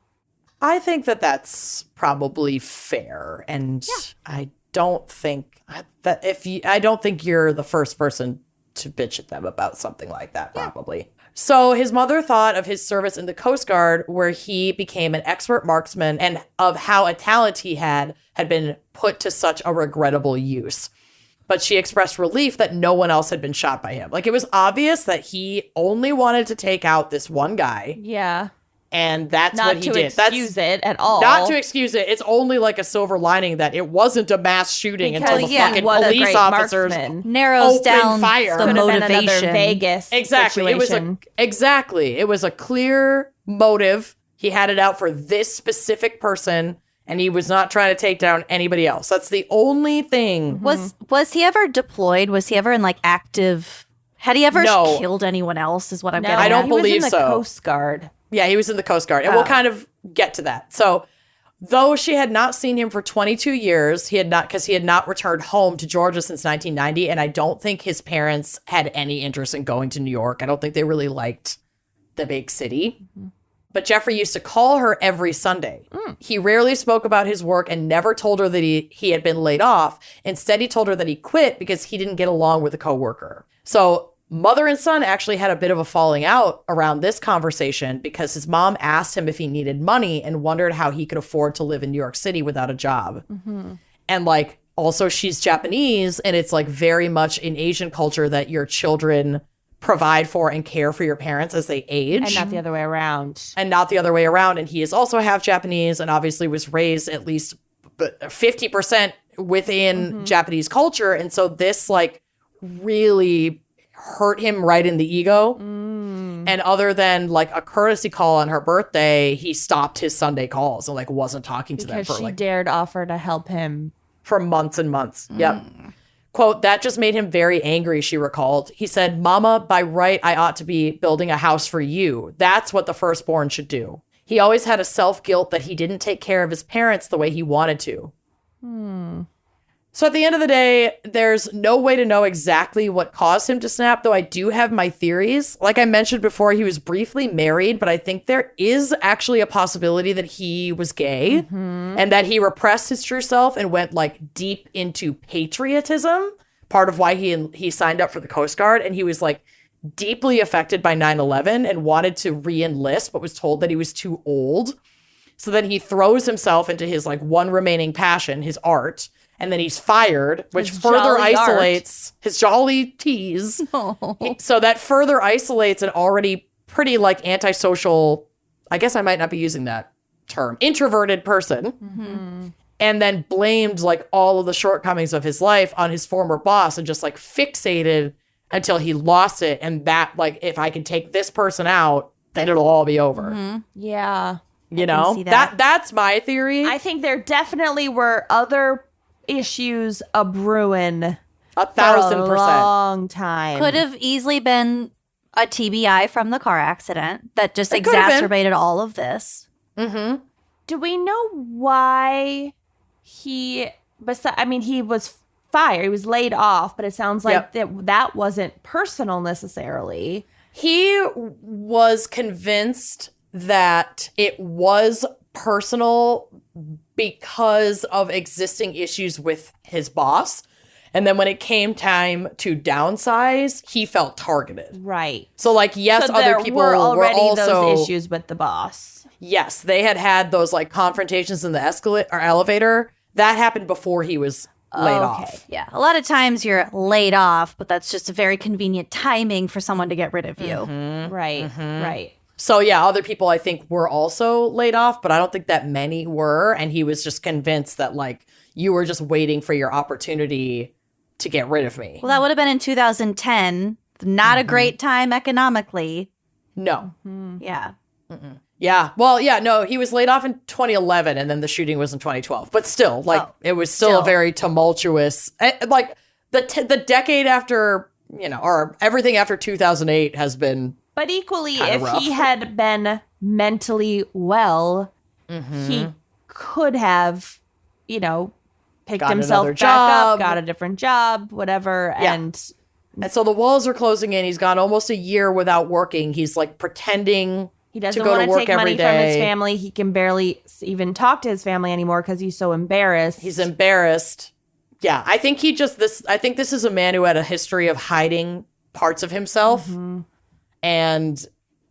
I think that that's probably fair. And I don't think that I don't think you're the first person to bitch at them about something like that, probably. Yeah. So his mother thought of his service in the Coast Guard, where he became an expert marksman, and of how a talent he had been put to such a regrettable use. But she expressed relief that no one else had been shot by him. It was obvious that he only wanted to take out this one guy. Yeah. And that's what he did. Not to excuse it at all. Not to excuse it. It's only a silver lining that it wasn't a mass shooting until the fucking police officers narrows down fire. the motivation. Vegas exactly. Situation. It was a clear motive. He had it out for this specific person. And he was not trying to take down anybody else. That's the only thing. Was he ever deployed? Was he ever in active? Had he ever killed anyone else? Is what I'm getting. I don't believe so. He was in the Coast Guard. Yeah, he was in the Coast Guard, and we'll kind of get to that. So, though she had not seen him for 22 years, he had not returned home to Georgia since 1990, and I don't think his parents had any interest in going to New York. I don't think they really liked the big city. Mm-hmm. But Jeffrey used to call her every Sunday. He rarely spoke about his work and never told her that he had been laid off. Instead, he told her that he quit because he didn't get along with a coworker. So mother and son actually had a bit of a falling out around this conversation because his mom asked him if he needed money and wondered how he could afford to live in New York City without a job. Mm-hmm. And also she's Japanese, and it's like very much in Asian culture that your children provide for and care for your parents as they age. And not the other way around. And he is also half Japanese and obviously was raised at least 50% within Japanese culture. And so this like really hurt him right in the ego. And other than like a courtesy call on her birthday, he stopped his Sunday calls and like wasn't talking to them Because for she like dared offer to help him. for months and months. Yep. Quote, that just made him very angry, she recalled. He said, Mama, by right, I ought to be building a house for you. That's what the firstborn should do. He always had a self-guilt that he didn't take care of his parents the way he wanted to. So at the end of the day, there's no way to know exactly what caused him to snap, though I do have my theories. Like I mentioned before, he was briefly married, but I think there is actually a possibility that he was gay and that he repressed his true self and went like deep into patriotism, part of why he signed up for the Coast Guard. And he was like deeply affected by 9/11 and wanted to re-enlist, but was told that he was too old. So then he throws himself into his like one remaining passion, his art. And then he's fired, which His further jolly isolates his jolly tease. So that further isolates an already pretty like antisocial, I guess I might not be using that term, introverted person. And then blamed like all of the shortcomings of his life on his former boss and just like fixated until he lost it. And that like, if I can take this person out, then it'll all be over. Yeah. You know, see that. That's my theory. I think there definitely were other issues a brewing 1,000%. for a long time. Could have easily been a TBI from the car accident that just It could have been. exacerbated all of this. Do we know why he? I mean, he was fired. He was laid off, but it sounds like that wasn't personal necessarily. He was convinced that it was personal because of existing issues with his boss. And then when it came time to downsize, he felt targeted. Right. So like, yes, So other there people were already also those issues with the boss. Yes, they had those like confrontations in the elevator. That happened before he was laid off. Yeah. A lot of times you're laid off, but that's just a very convenient timing for someone to get rid of you. Right. Right. So yeah, other people I think were also laid off, but I don't think that many were. And he was just convinced that like you were just waiting for your opportunity to get rid of me. Well, that would have been in 2010. Not a great time economically. No. Yeah. Yeah. Well, yeah, no, he was laid off in 2011 and then the shooting was in 2012. But still, like it was still a very tumultuous, like the decade after, you know, or everything after 2008 has been. But equally, Kinda if rough. he had been mentally well, he could have, you know, picked Got himself another back job. up, got a different job, whatever. Yeah. And So the walls are closing in. He's gone almost a year without working. He's like pretending he to doesn't go want to to work take every money from his day. family. He can barely even talk to his family anymore because he's so embarrassed. He's embarrassed. Yeah, I think this is a man who had a history of hiding parts of himself. And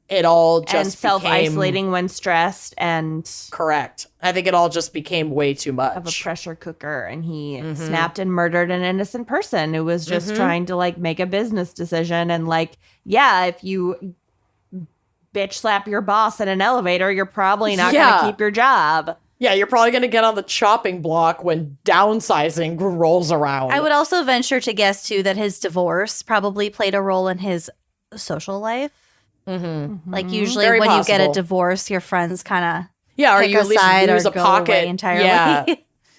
it all just and self-isolating when stressed and correct. I think it all just became way too much. of a pressure cooker, and he snapped and murdered an innocent person who was just trying to like make a business decision. And like, yeah, if you bitch slap your boss in an elevator, you're probably not going to keep your job. Yeah, you're probably going to get on the chopping block when downsizing rolls around. I would also venture to guess, too, that his divorce probably played a role in his social life. Like, usually Very when you get a possible. divorce, your friends kind of Yeah, or pick you at a least side or lose a go pocket away entirely. Yeah,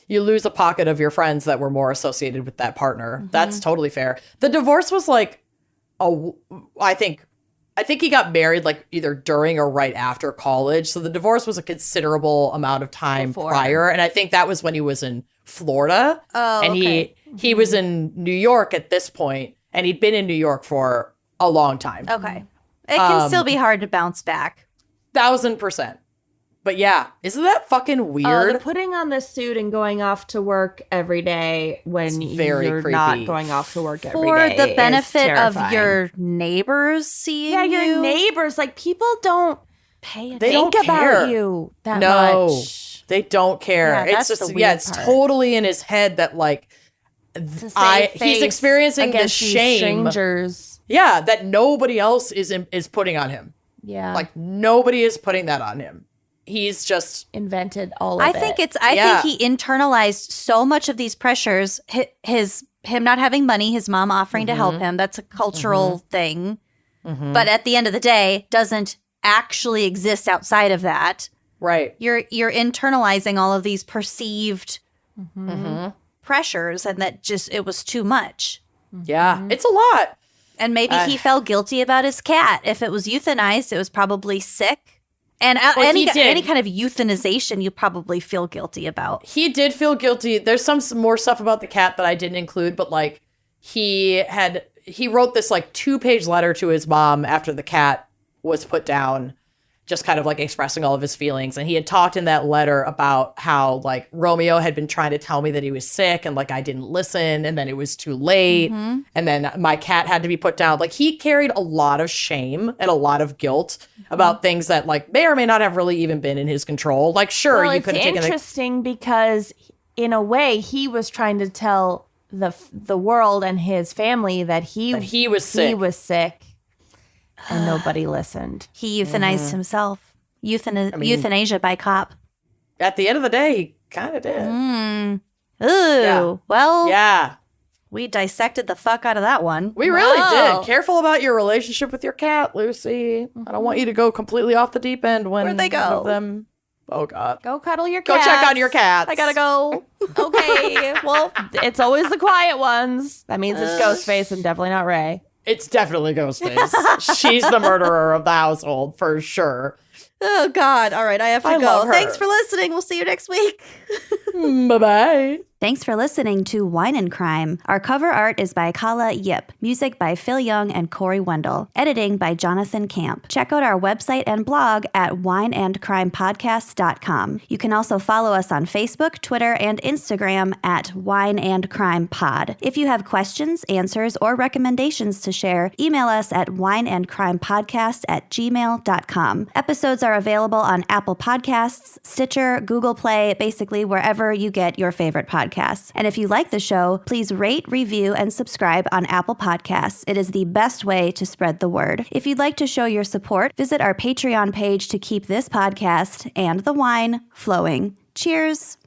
you lose a pocket of your friends that were more associated with that partner. That's totally fair. The divorce was like, I think he got married like either during or right after college. So the divorce was a considerable amount of time prior, and I think that was when he was in Florida. Oh, and okay. he was in New York at this point, and he'd been in New York for a long time. Okay. It can still be hard to bounce back. 1,000%. But yeah, isn't that fucking weird? The putting on the suit and going off to work every day when very you're creepy. not going off to work every For day the is benefit of terrifying. your neighbors seeing your you. neighbors. Like, people don't Pay They think don't care. about you that No. much. They don't care. Yeah, it's that's just the weird it's part. totally in his head that like he's experiencing this against these shame. strangers. Yeah, that nobody else is putting on him. Yeah, Like nobody is putting that on him. He's just invented all of I it. think he internalized so much of these pressures. Him not having money, his mom offering to help him. That's a cultural thing. But at the end of the day, doesn't actually exist outside of that. right. You're internalizing all of these perceived pressures, and that just it was too much. Yeah, it's a lot. And maybe he felt guilty about his cat. If it was euthanized, it was probably sick. And any kind of euthanization, you probably feel guilty about. He did feel guilty. There's some more stuff about the cat that I didn't include, but like he wrote this like 2-page letter to his mom after the cat was put down, just kind of like expressing all of his feelings. And he had talked in that letter about how like Romeo had been trying to tell me that he was sick and like I didn't listen, and then it was too late, and then my cat had to be put down. Like he carried a lot of shame and a lot of guilt about things that like may or may not have really even been in his control. Like sure, well, you it's could have taken interesting because in a way he was trying to tell the world and his family that he was sick. And nobody listened. He euthanized himself. Euthanasia by cop. At the end of the day, he kind of did. Ooh. Well, Yeah. we dissected the fuck out of that one. We really Wow. did. Careful about your relationship with your cat, Lucy. I don't want you to go completely off the deep end when Where'd they go? one of them. Oh God. Go cuddle your Go cats. check on your cats. I gotta go. Okay. Well, it's always the quiet ones. That means it's Ghostface and definitely not Ray. It's definitely Ghostface. She's the murderer of the household for sure. Oh, God. All right. I have to I go. love her. Thanks for listening. We'll see you next week. Bye-bye. Thanks for listening to Wine and Crime. Our cover art is by Kala Yip. Music by Phil Young and Corey Wendell. Editing by Jonathan Camp. Check out our website and blog at wineandcrimepodcast.com. You can also follow us on Facebook, Twitter, and Instagram at Wine and Crime Pod. If you have questions, answers, or recommendations to share, email us at wineandcrimepodcast@gmail.com. Episodes are available on Apple Podcasts, Stitcher, Google Play, basically wherever you get your favorite podcasts. And if you like the show, please rate, review, and subscribe on Apple Podcasts. It is the best way to spread the word. If you'd like to show your support, visit our Patreon page to keep this podcast and the wine flowing. Cheers.